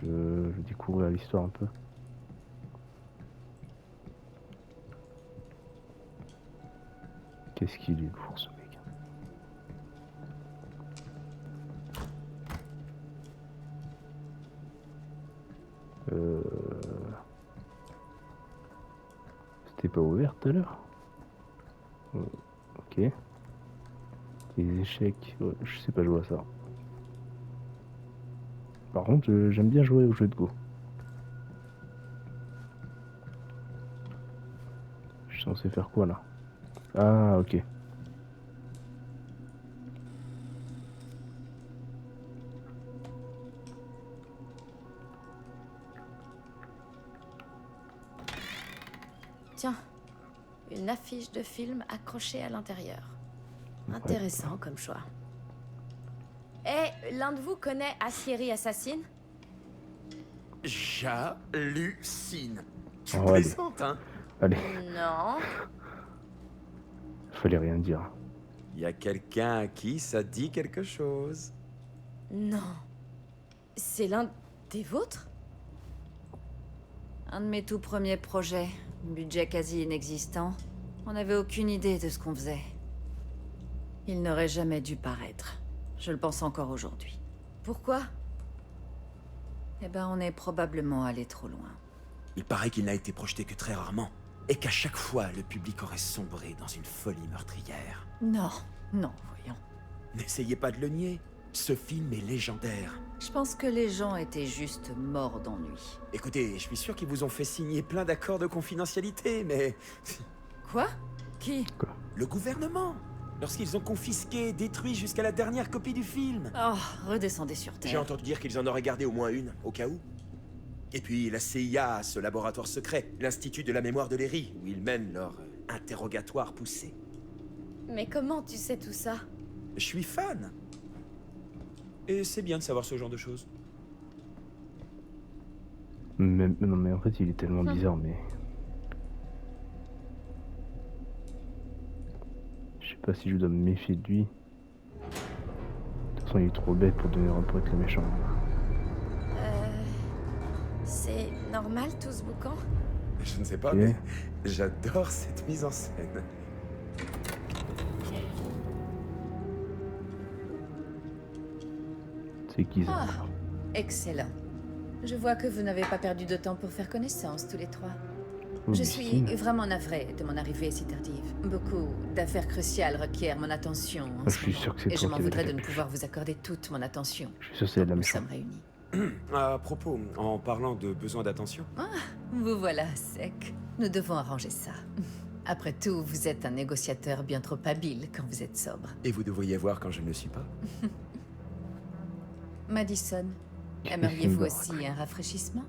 [SPEAKER 1] Je veux découvrir l'histoire un peu. Qu'est-ce qu'il est lourd, ce mec. C'était pas ouvert tout à l'heure. Ok. Les échecs, ouais, je sais pas jouer à ça. Par contre, j'aime bien jouer au jeu de Go. suis censé faire quoi là? Ah, ok.
[SPEAKER 6] Tiens, une affiche de film accrochée à l'intérieur. Intéressant comme choix. Eh, l'un de vous connaît Assieri Assassine?
[SPEAKER 7] J'hallucine. Tu
[SPEAKER 1] Oh, allez.
[SPEAKER 7] plaisantes, hein?
[SPEAKER 1] Allez,
[SPEAKER 6] Non.
[SPEAKER 1] fallait rien dire.
[SPEAKER 7] Il y a quelqu'un à qui ça dit quelque chose.
[SPEAKER 6] Non. C'est l'un des vôtres?
[SPEAKER 2] Un de mes tout premiers projets, budget quasi inexistant. On n'avait aucune idée de ce qu'on faisait. Il n'aurait jamais dû paraître. Je le pense encore aujourd'hui.
[SPEAKER 6] Pourquoi?
[SPEAKER 2] Eh ben, on est probablement allé trop loin.
[SPEAKER 7] Il paraît qu'il n'a été projeté que très rarement. Et qu'à chaque fois, le public aurait sombré dans une folie meurtrière.
[SPEAKER 2] Non, non, voyons.
[SPEAKER 7] N'essayez pas de le nier. Ce film est légendaire.
[SPEAKER 2] Je pense que les gens étaient juste morts d'ennui.
[SPEAKER 7] Écoutez, je suis sûr qu'ils vous ont fait signer plein d'accords de confidentialité, mais...
[SPEAKER 6] Quoi? Qui?
[SPEAKER 7] Le gouvernement! Lorsqu'ils ont confisqué et détruit jusqu'à la dernière copie du film.
[SPEAKER 2] Oh, redescendez sur
[SPEAKER 7] J'ai
[SPEAKER 2] Terre.
[SPEAKER 7] entendu dire qu'ils en auraient gardé au moins une, au cas où. Et puis la CIA a ce laboratoire secret, l'Institut de la mémoire de Léry, où ils mènent leur interrogatoire poussé.
[SPEAKER 6] Mais comment tu sais tout ça?
[SPEAKER 7] Je suis fan. Et c'est bien de savoir ce genre de choses.
[SPEAKER 1] Non, mais en fait, il est tellement bizarre, mais. Je sais pas si je dois me méfier de lui. De toute façon, il est trop bête pour être le méchant.
[SPEAKER 6] C'est normal tout ce boucan?
[SPEAKER 7] Je ne sais pas,
[SPEAKER 1] Ok.
[SPEAKER 7] mais j'adore cette mise en scène.
[SPEAKER 1] C'est qui ça?
[SPEAKER 2] Ah, excellent. Je vois que vous n'avez pas perdu de temps pour faire connaissance tous les trois. Je suis
[SPEAKER 1] Augustine.
[SPEAKER 2] vraiment navrée de mon arrivée si tardive. Beaucoup d'affaires cruciales requièrent mon attention en
[SPEAKER 1] Ah,
[SPEAKER 2] ce
[SPEAKER 1] je suis
[SPEAKER 2] moment,
[SPEAKER 1] sûr que c'est
[SPEAKER 2] et je
[SPEAKER 1] toi
[SPEAKER 2] m'en
[SPEAKER 1] qui
[SPEAKER 2] voudrais
[SPEAKER 1] avais
[SPEAKER 2] de
[SPEAKER 1] la
[SPEAKER 2] ne pouvoir vous accorder toute mon attention.
[SPEAKER 1] Je suis sûr que c'est de la
[SPEAKER 2] Nous
[SPEAKER 1] méchante.
[SPEAKER 2] sommes réunis.
[SPEAKER 7] À propos, en parlant de besoin d'attention,
[SPEAKER 2] Vous voilà sec. Nous devons arranger ça. Après tout, vous êtes un négociateur bien trop habile quand vous êtes sobre.
[SPEAKER 7] et vous devriez voir quand je ne le suis pas.
[SPEAKER 2] Madison,
[SPEAKER 1] Qu'est-ce
[SPEAKER 2] aimeriez-vous
[SPEAKER 1] qu'il
[SPEAKER 2] aussi un rafraîchissement?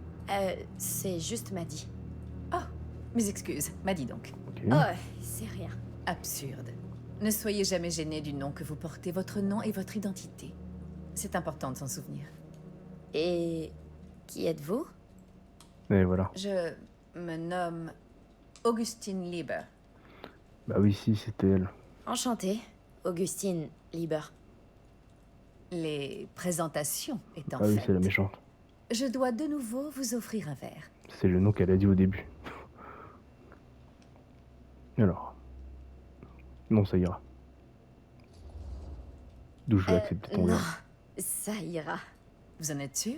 [SPEAKER 6] C'est juste Maddy.
[SPEAKER 2] Oh, mes excuses. Maddy donc.
[SPEAKER 1] Ok.
[SPEAKER 6] Oh, c'est rien.
[SPEAKER 2] Absurde. Ne soyez jamais gêné du nom que vous portez, votre nom et votre identité. C'est important de s'en souvenir.
[SPEAKER 6] Et qui êtes-vous?
[SPEAKER 1] Et voilà.
[SPEAKER 2] Je me nomme Augustine Lieber.
[SPEAKER 1] Bah oui, si, c'était elle.
[SPEAKER 6] Enchantée, Augustine Lieber.
[SPEAKER 2] Les présentations étant
[SPEAKER 1] Ah oui,
[SPEAKER 2] faites,
[SPEAKER 1] c'est la méchante.
[SPEAKER 2] je dois de nouveau vous offrir un verre.
[SPEAKER 1] C'est le nom qu'elle a dit au début. Alors. Non, ça ira. D'où je vais accepter ton
[SPEAKER 6] Non,
[SPEAKER 1] verre.
[SPEAKER 6] ça ira.
[SPEAKER 2] Vous en êtes sûr?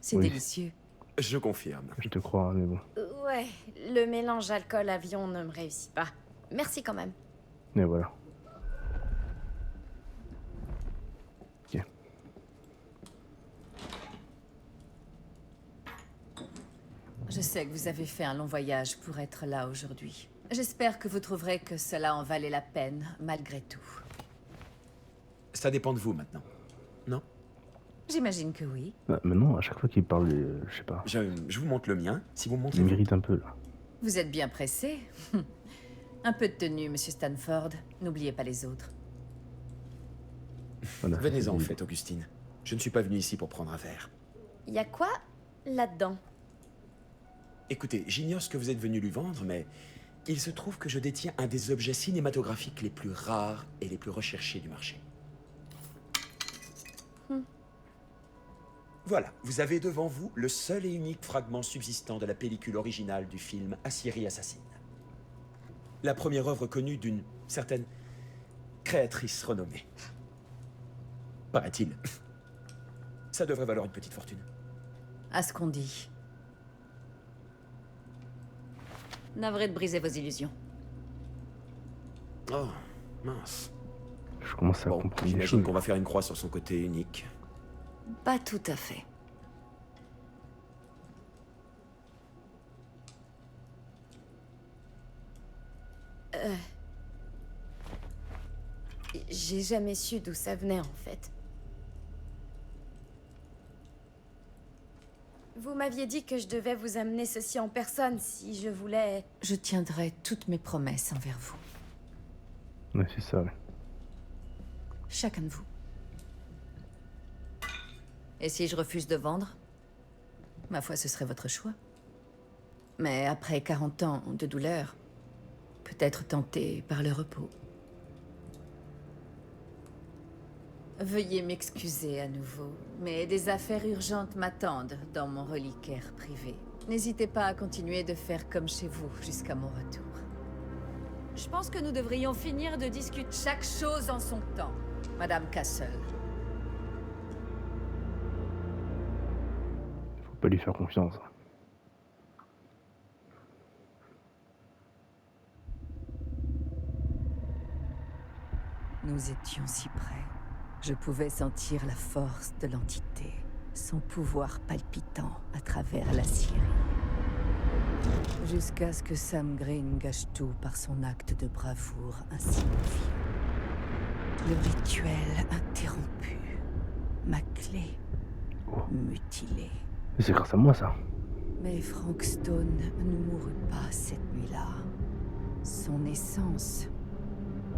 [SPEAKER 2] C'est
[SPEAKER 1] Oui.
[SPEAKER 2] délicieux.
[SPEAKER 7] Je confirme.
[SPEAKER 1] Je te crois, mais bon.
[SPEAKER 6] Ouais, le mélange alcool-avion ne me réussit pas. Merci quand même.
[SPEAKER 1] Et voilà. Ok.
[SPEAKER 2] Je sais que vous avez fait un long voyage pour être là aujourd'hui. J'espère que vous trouverez que cela en valait la peine, malgré tout.
[SPEAKER 7] Ça dépend de vous maintenant. Non?
[SPEAKER 2] J'imagine que oui.
[SPEAKER 1] Ah, mais non, à chaque fois qu'il parle, je sais pas.
[SPEAKER 7] Je vous montre le mien, si vous me montrez.
[SPEAKER 1] Il
[SPEAKER 7] vous.
[SPEAKER 1] m'irrite un peu là.
[SPEAKER 2] Vous êtes bien pressé. Un peu de tenue, monsieur Stanford. N'oubliez pas les autres.
[SPEAKER 1] Voilà,
[SPEAKER 7] Venez-en en
[SPEAKER 1] c'est-
[SPEAKER 7] fait, Augustine. Je ne suis pas venu ici pour prendre un verre.
[SPEAKER 6] Y a quoi là-dedans?
[SPEAKER 7] Écoutez, j'ignore ce que vous êtes venu lui vendre, mais il se trouve que je détiens un des objets cinématographiques les plus rares et les plus recherchés du marché. Voilà, vous avez devant vous le seul et unique fragment subsistant de la pellicule originale du film Assieri Assassine. La première œuvre connue d'une certaine créatrice renommée. Paraît-il. Ça devrait valoir une petite fortune.
[SPEAKER 2] À ce qu'on dit. Navré de briser vos illusions.
[SPEAKER 7] Oh, mince.
[SPEAKER 1] Je commence à
[SPEAKER 7] Bon,
[SPEAKER 1] comprendre des
[SPEAKER 7] j'imagine
[SPEAKER 1] choses.
[SPEAKER 7] qu'on va faire une croix sur son côté unique.
[SPEAKER 2] Pas tout à fait.
[SPEAKER 6] J'ai jamais su d'où ça venait, en fait. Vous m'aviez dit que je devais vous amener ceci en personne si je voulais...
[SPEAKER 2] Je tiendrai toutes mes promesses envers vous.
[SPEAKER 1] Ouais, c'est ça, ouais.
[SPEAKER 2] Chacun de vous. Et si je refuse de vendre? Ma foi, ce serait votre choix. Mais après 40 ans de douleur, peut-être tenté par le repos. Veuillez m'excuser à nouveau, mais des affaires urgentes m'attendent dans mon reliquaire privé. N'hésitez pas à continuer de faire comme chez vous jusqu'à mon retour. Je pense que nous devrions finir de discuter chaque chose en son temps, Madame Castle.
[SPEAKER 1] Faut pas lui faire confiance.
[SPEAKER 2] Nous étions si près. Je pouvais sentir la force de l'entité, son pouvoir palpitant à travers la Syrie. Jusqu'à ce que Sam Green gâche tout par son acte de bravoure insignifiant. Le rituel interrompu. Ma clé mutilée.
[SPEAKER 1] C'est grâce à moi, ça.
[SPEAKER 2] Mais Frank Stone ne mourut pas cette nuit-là. Son essence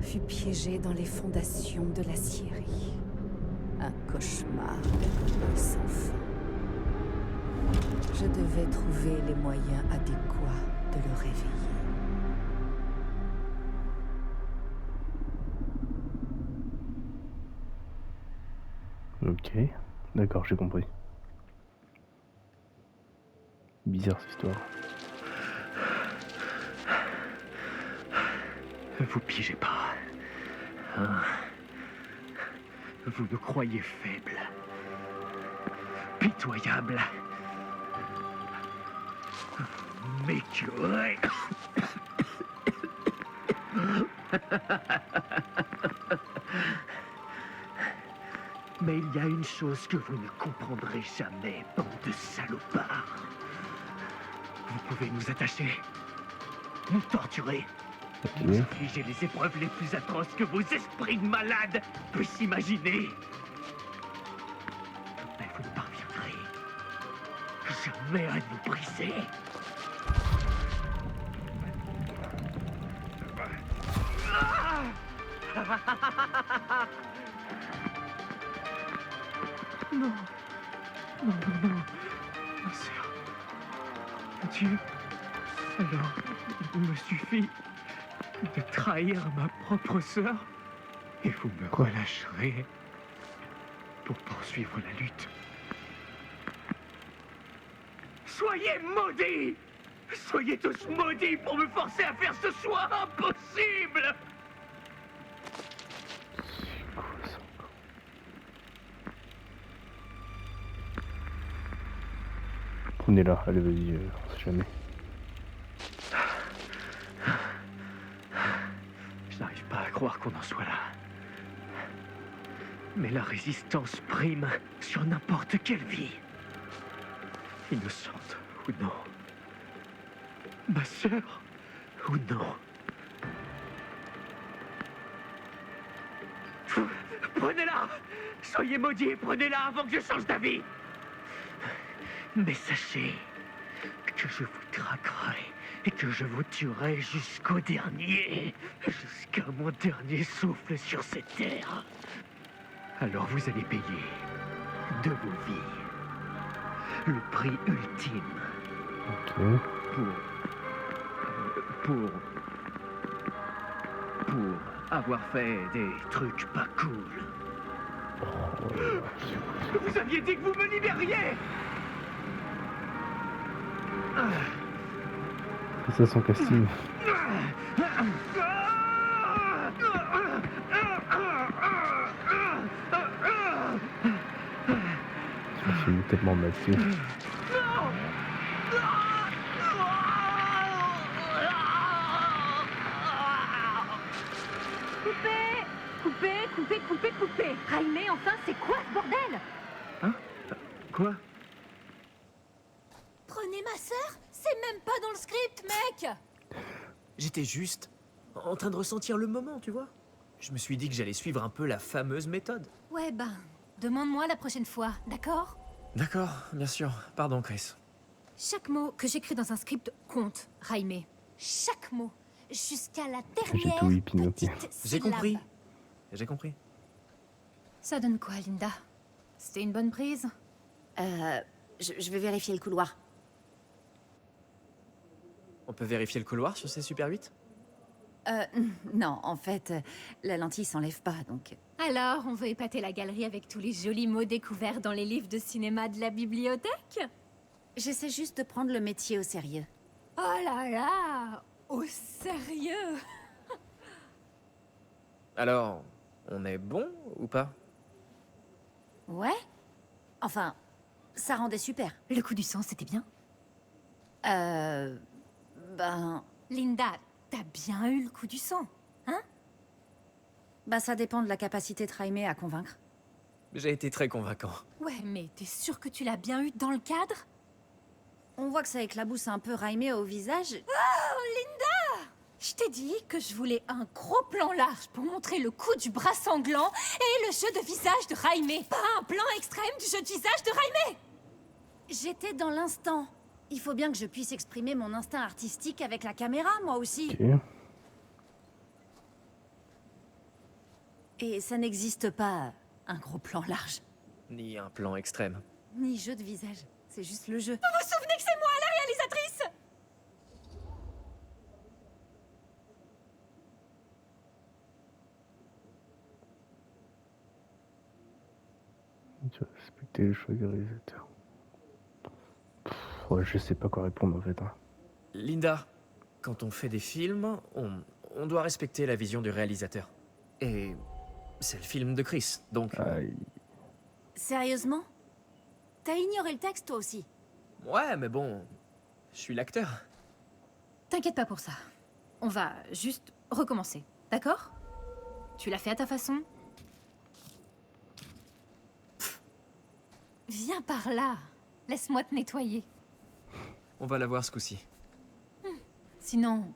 [SPEAKER 2] fut piégée dans les fondations de la Syrie. Un cauchemar d'agonie sans fin. Je devais trouver les moyens adéquats de le réveiller.
[SPEAKER 1] Ok, d'accord, j'ai compris. Bizarre cette histoire.
[SPEAKER 8] Vous piégez pas. Hein? Vous me croyez faible. Pitoyable. Mais que... Mais il y a une chose que vous ne comprendrez jamais, bande de salopards. Vous pouvez nous attacher, nous torturer, nous infliger les épreuves les plus atroces que vos esprits de malades puissent imaginer. Mais vous ne parviendrez jamais à nous briser. Non. Non, non, non. Ma sœur. Dieu. Alors, il me suffit de trahir ma propre sœur et vous me relâcherez pour poursuivre la lutte. Soyez maudits! Soyez tous maudits pour me forcer à faire ce choix impossible!
[SPEAKER 1] Prenez-la, allez vas-y, on sait jamais.
[SPEAKER 8] Je n'arrive pas à croire qu'on en soit là. Mais la résistance prime sur n'importe quelle vie. Innocente ou non. Ma sœur ou non. Prenez-la! Soyez maudits et prenez-la avant que je change d'avis! Mais sachez que je vous traquerai et que je vous tuerai jusqu'au dernier, jusqu'à mon dernier souffle sur cette terre. Alors vous allez payer de vos vies le prix ultime pour avoir fait des trucs pas cool. Vous aviez dit que vous me libériez!
[SPEAKER 1] C'est ça son casting. Je me suis tellement mal fait.
[SPEAKER 9] Coupez. Jaime, enfin, c'est quoi ce bordel?
[SPEAKER 8] Hein? Quoi?
[SPEAKER 6] Prenez ma sœur? C'est même pas dans le script, mec!
[SPEAKER 10] J'étais juste en train de ressentir le moment, tu vois. Je me suis dit que j'allais suivre un peu la fameuse méthode.
[SPEAKER 9] Ouais, ben, demande-moi la prochaine fois, d'accord?
[SPEAKER 10] D'accord, bien sûr. Pardon, Chris.
[SPEAKER 9] Chaque mot que j'écris dans un script compte, Jaime. Chaque mot. Jusqu'à la
[SPEAKER 1] J'ai
[SPEAKER 9] dernière
[SPEAKER 1] tout hypnoté.
[SPEAKER 9] petite
[SPEAKER 10] J'ai
[SPEAKER 9] syllabe.
[SPEAKER 10] compris. J'ai compris.
[SPEAKER 9] Ça donne quoi, Linda? C'était une bonne prise?
[SPEAKER 2] Je vais vérifier le couloir.
[SPEAKER 10] On peut vérifier le couloir sur ces Super 8?
[SPEAKER 2] Non, en fait, la lentille s'enlève pas, donc...
[SPEAKER 9] Alors, on veut épater la galerie avec tous les jolis mots découverts dans les livres de cinéma de la bibliothèque?
[SPEAKER 2] J'essaie juste de prendre le métier au sérieux.
[SPEAKER 9] Oh là là! Au sérieux?
[SPEAKER 10] Alors, on est bon ou pas?
[SPEAKER 2] Ouais? Enfin, ça rendait super.
[SPEAKER 9] Le coup du sang, c'était bien?
[SPEAKER 2] Ben...
[SPEAKER 9] Linda, t'as bien eu le coup du sang, hein?
[SPEAKER 2] Bah ça dépend de la capacité de Jaime à convaincre.
[SPEAKER 10] J'ai été très convaincant.
[SPEAKER 9] Ouais, mais t'es sûr que tu l'as bien eu dans le cadre?
[SPEAKER 2] On voit que ça éclabouse un peu Jaime au visage.
[SPEAKER 9] Oh, Linda! Je t'ai dit que je voulais un gros plan large pour montrer le coup du bras sanglant et le jeu de visage de Jaime. Pas un plan extrême du jeu de visage de Jaime!
[SPEAKER 2] J'étais dans l'instant. Il faut bien que je puisse exprimer mon instinct artistique avec la caméra, moi aussi.
[SPEAKER 1] Ok.
[SPEAKER 2] Et ça n'existe pas, un gros plan large.
[SPEAKER 10] Ni un plan extrême.
[SPEAKER 2] Ni jeu de visage. C'est juste le jeu.
[SPEAKER 9] Vous vous souvenez que c'est moi, la réalisatrice?
[SPEAKER 1] Tu vas respecter le choix du réalisateur. Ouais, je sais pas quoi répondre en fait. Hein.
[SPEAKER 10] Linda, quand on fait des films, on doit respecter la vision du réalisateur. Et c'est le film de Chris, donc...
[SPEAKER 1] Aïe.
[SPEAKER 2] Sérieusement? T'as ignoré le texte, toi aussi?
[SPEAKER 10] Ouais, mais bon, je suis l'acteur.
[SPEAKER 9] T'inquiète pas pour ça. On va juste recommencer, d'accord? Tu l'as fait à ta façon? Pff. Viens par là. Laisse-moi te nettoyer.
[SPEAKER 10] On va la voir ce coup-ci.
[SPEAKER 9] Sinon,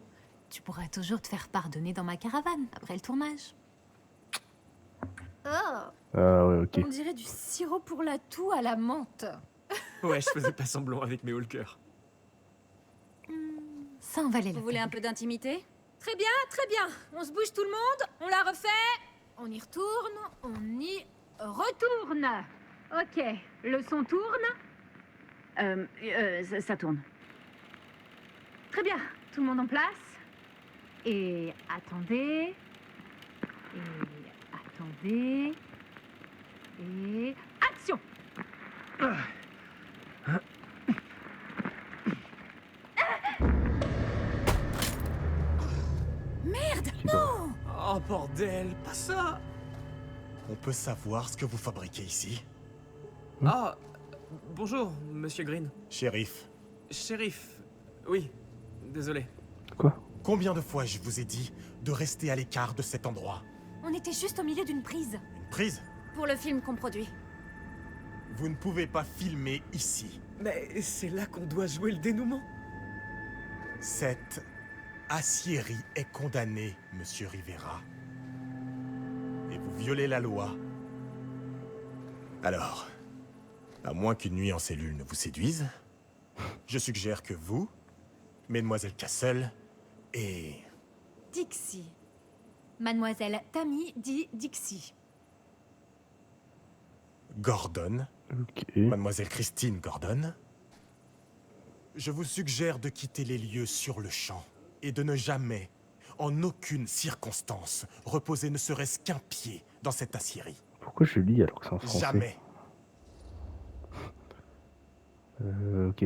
[SPEAKER 9] tu pourras toujours te faire pardonner dans ma caravane après le tournage. Oh,
[SPEAKER 1] Ah ouais, ok.
[SPEAKER 9] on dirait du sirop pour la toux à la menthe.
[SPEAKER 10] Ouais, je faisais pas semblant avec mes Hulkers.
[SPEAKER 9] Ça en valait la
[SPEAKER 2] Vous voulez
[SPEAKER 9] peine.
[SPEAKER 2] un peu d'intimité?
[SPEAKER 9] Très bien, très bien. On se bouge tout le monde, on la refait. On y retourne, on y retourne. Ok, le son tourne.
[SPEAKER 2] Ça tourne.
[SPEAKER 9] Très bien, tout le monde en place. Et attendez. Et attendez. Et action!
[SPEAKER 2] Merde!
[SPEAKER 1] Non!
[SPEAKER 10] Oh bordel, pas ça!
[SPEAKER 4] On peut savoir ce que vous fabriquez ici?
[SPEAKER 10] Ah, bonjour, monsieur Green.
[SPEAKER 4] Shérif,
[SPEAKER 10] Shérif, oui, désolé.
[SPEAKER 1] Quoi?
[SPEAKER 4] combien de fois je vous ai dit de rester à l'écart de cet endroit?
[SPEAKER 9] On était juste au milieu d'une prise.
[SPEAKER 4] Une prise?
[SPEAKER 2] Pour le film qu'on produit.
[SPEAKER 4] Vous ne pouvez pas filmer ici.
[SPEAKER 10] Mais c'est là qu'on doit jouer le dénouement.
[SPEAKER 4] Cette aciérie est condamnée, monsieur Rivera. Et vous violez la loi. Alors, à moins qu'une nuit en cellule ne vous séduise, je suggère que vous, Mademoiselle Castle et...
[SPEAKER 9] Dixie. Mademoiselle Tammy dit Dixie.
[SPEAKER 4] Gordon,
[SPEAKER 1] Ok.
[SPEAKER 4] Mademoiselle Christine Gordon, je vous suggère de quitter les lieux sur le champ et de ne jamais, en aucune circonstance, reposer ne serait-ce qu'un pied dans cette aciérie.
[SPEAKER 1] Pourquoi je lis alors que c'est en français?
[SPEAKER 4] Jamais.
[SPEAKER 1] Ok.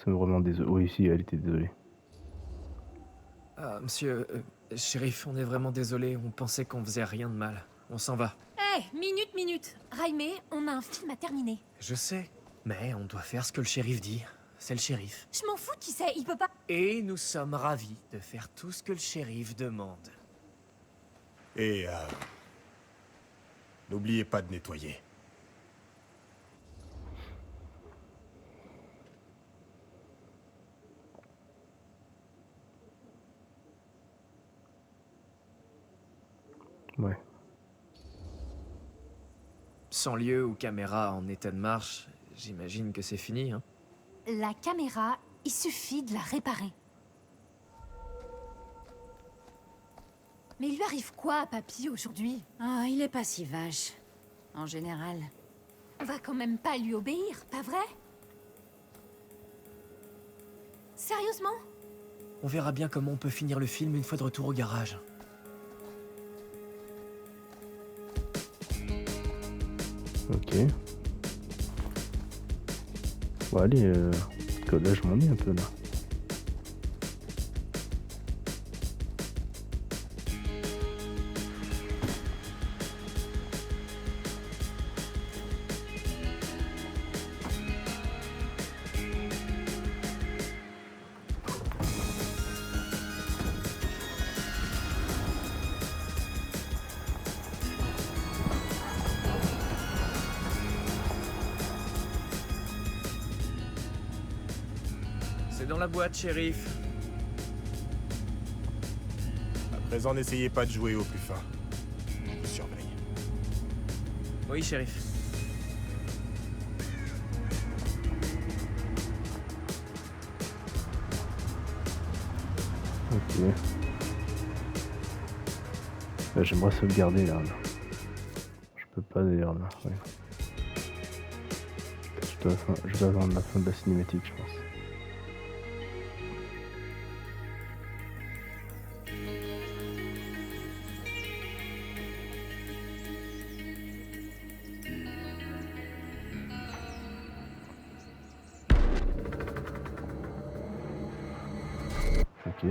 [SPEAKER 1] C'est vraiment désolé. Oui, si, elle était désolée.
[SPEAKER 10] Ah, monsieur, shérif, on est vraiment désolé, on pensait qu'on faisait rien de mal. On s'en va.
[SPEAKER 9] Hé, minute. Jaime, on a un film à terminer.
[SPEAKER 10] Je sais, mais on doit faire ce que le shérif dit. C'est le shérif.
[SPEAKER 9] Je m'en fous, qui sait, il peut pas...
[SPEAKER 10] Et nous sommes ravis de faire tout ce que le shérif demande.
[SPEAKER 4] Et n'oubliez pas de nettoyer.
[SPEAKER 10] Sans lieu ou caméra en état de marche, j'imagine que c'est fini, hein.
[SPEAKER 9] La caméra, il suffit de la réparer. Mais il lui arrive quoi à Papy aujourd'hui?
[SPEAKER 2] Ah, il est pas si vache. En général.
[SPEAKER 9] On va quand même pas lui obéir, pas vrai? Sérieusement?
[SPEAKER 10] On verra bien comment on peut finir le film une fois de retour au garage.
[SPEAKER 1] Ok. Bon allez, parce que là je m'ennuie un peu là.
[SPEAKER 10] C'est dans la boîte, shérif.
[SPEAKER 4] À présent, n'essayez pas de jouer au plus fin. Je vous surveille.
[SPEAKER 10] Oui, shérif.
[SPEAKER 1] Ok. J'aimerais sauvegarder là. Je peux pas d'ailleurs là. Ouais. Je dois attendre la fin de la cinématique, je pense. Ok.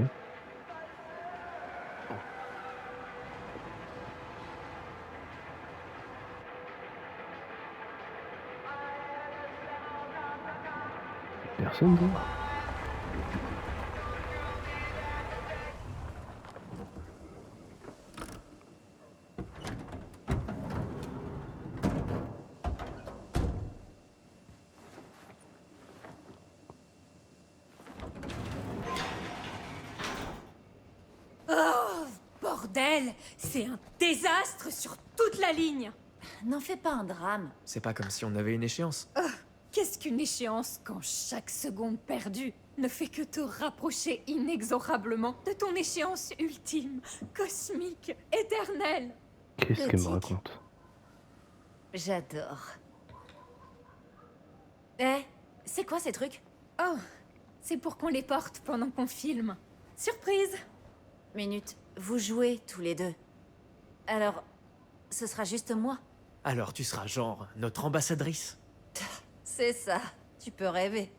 [SPEAKER 1] Personne dehors.
[SPEAKER 9] Bordel! C'est un désastre sur toute la ligne!
[SPEAKER 2] N'en fais pas un drame.
[SPEAKER 10] C'est pas comme si on avait une échéance.
[SPEAKER 9] Qu'est-ce qu'une échéance quand chaque seconde perdue ne fait que te rapprocher inexorablement de ton échéance ultime, cosmique, éternelle?
[SPEAKER 1] Qu'est-ce qu'elle me
[SPEAKER 2] Logique.
[SPEAKER 1] raconte?
[SPEAKER 2] J'adore. Eh, c'est quoi ces trucs?
[SPEAKER 9] Oh, c'est pour qu'on les porte pendant qu'on filme. Surprise!
[SPEAKER 2] Minute, vous jouez tous les deux. Alors, ce sera juste moi.
[SPEAKER 10] Alors tu seras genre notre ambassadrice.
[SPEAKER 2] C'est ça, tu peux rêver.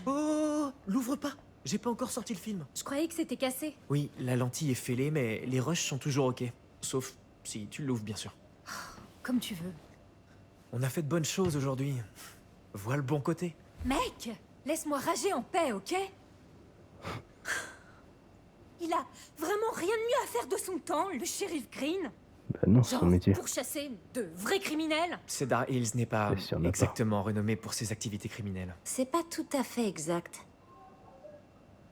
[SPEAKER 10] Oh, l'ouvre pas. J'ai pas encore sorti le film.
[SPEAKER 9] Je croyais que c'était cassé.
[SPEAKER 10] Oui, la lentille est fêlée, mais les rushs sont toujours ok. Sauf si tu l'ouvres, bien sûr.
[SPEAKER 9] Comme tu veux.
[SPEAKER 10] On a fait de bonnes choses aujourd'hui. Vois le bon côté.
[SPEAKER 9] Mec, laisse-moi rager en paix, ok? Il a vraiment rien de mieux à faire de son temps, le shérif Green.
[SPEAKER 1] Bah non, c'est
[SPEAKER 9] Genre,
[SPEAKER 1] son métier.
[SPEAKER 9] pour chasser de vrais criminels.
[SPEAKER 10] Cedar Hills n'est pas
[SPEAKER 1] Bien sûr, d'accord.
[SPEAKER 10] exactement renommé pour ses activités criminelles.
[SPEAKER 2] C'est pas tout à fait exact.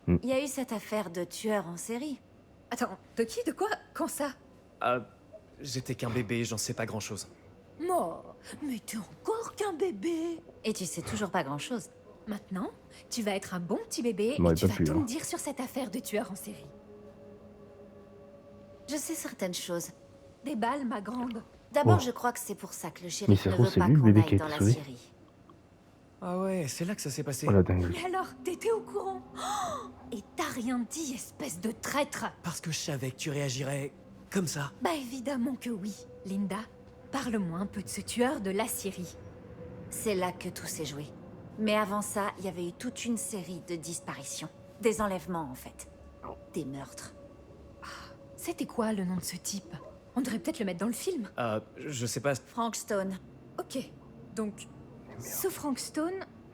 [SPEAKER 1] Hmm.
[SPEAKER 2] Il y a eu cette affaire de tueur en série.
[SPEAKER 9] Attends, de qui? De quoi? Quand ça?
[SPEAKER 10] J'étais qu'un bébé, j'en sais pas grand-chose.
[SPEAKER 9] Mort. Mais t'es encore qu'un bébé.
[SPEAKER 2] Et tu sais toujours pas grand-chose.
[SPEAKER 9] Maintenant, tu vas être un bon petit bébé
[SPEAKER 1] Bon,
[SPEAKER 9] et
[SPEAKER 1] et
[SPEAKER 9] tu
[SPEAKER 1] pas
[SPEAKER 9] vas
[SPEAKER 1] plus,
[SPEAKER 9] tout
[SPEAKER 1] hein.
[SPEAKER 9] me dire sur cette affaire de tueur en série.
[SPEAKER 2] Je sais certaines choses.
[SPEAKER 9] Des balles, ma grande.
[SPEAKER 2] D'abord,
[SPEAKER 1] Oh.
[SPEAKER 2] je crois que c'est pour ça que le
[SPEAKER 1] Mais
[SPEAKER 2] shérif
[SPEAKER 1] ça
[SPEAKER 2] ne
[SPEAKER 1] se trouve,
[SPEAKER 2] veut
[SPEAKER 1] c'est
[SPEAKER 2] pas
[SPEAKER 1] lui, le
[SPEAKER 2] qu'on
[SPEAKER 1] bébé
[SPEAKER 2] aille
[SPEAKER 1] qui a
[SPEAKER 2] dans
[SPEAKER 1] été
[SPEAKER 2] la
[SPEAKER 1] sauvé.
[SPEAKER 2] série.
[SPEAKER 10] Ah ouais, c'est là que ça s'est passé.
[SPEAKER 1] Oh la dinguerie.
[SPEAKER 9] Mais alors, t'étais au courant? Oh, et t'as rien dit, espèce de traître.
[SPEAKER 10] Parce que je savais que tu réagirais comme ça.
[SPEAKER 9] Bah évidemment que oui. Linda, parle-moi un peu de ce tueur de la série.
[SPEAKER 2] C'est là que tout s'est joué. Mais avant ça, il y avait eu toute une série de disparitions. Des enlèvements, en fait. Des meurtres.
[SPEAKER 9] C'était quoi le nom de ce type? On devrait peut-être le mettre dans le film.
[SPEAKER 10] Je sais pas.
[SPEAKER 2] Frank Stone.
[SPEAKER 9] Ok, donc, ce Frank Stone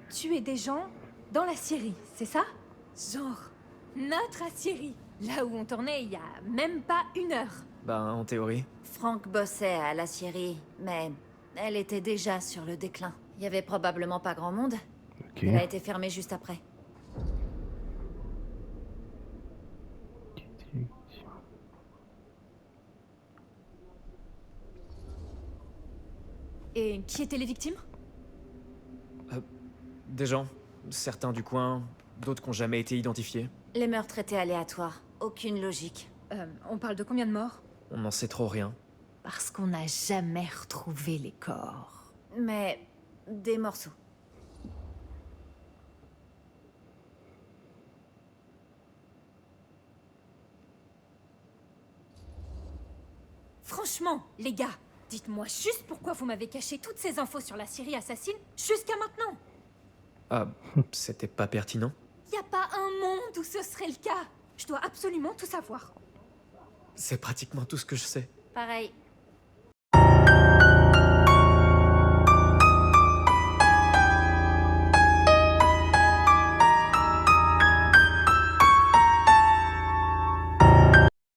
[SPEAKER 9] tuait des gens dans la Syrie, c'est ça? Genre, notre Syrie, là où on tournait il y a même pas 1 heure.
[SPEAKER 10] Ben, en théorie.
[SPEAKER 2] Frank bossait à la Syrie, mais elle était déjà sur le déclin. Il y avait probablement pas grand monde.
[SPEAKER 1] Ok.
[SPEAKER 2] Elle a été fermée juste après.
[SPEAKER 9] Et qui étaient les victimes?
[SPEAKER 10] Des gens, certains du coin, d'autres qui n'ont jamais été identifiés.
[SPEAKER 2] Les meurtres étaient aléatoires. Aucune logique.
[SPEAKER 9] On parle de combien de morts?
[SPEAKER 10] On n'en sait trop rien.
[SPEAKER 9] Parce qu'on n'a jamais retrouvé les corps.
[SPEAKER 2] Mais des morceaux.
[SPEAKER 9] Franchement, les gars, dites-moi juste pourquoi vous m'avez caché toutes ces infos sur la Syrie assassine jusqu'à maintenant.
[SPEAKER 10] Ah, c'était pas pertinent?
[SPEAKER 9] Y a pas un monde où ce serait le cas. Je dois absolument tout savoir.
[SPEAKER 10] C'est pratiquement tout ce que je sais.
[SPEAKER 2] Pareil.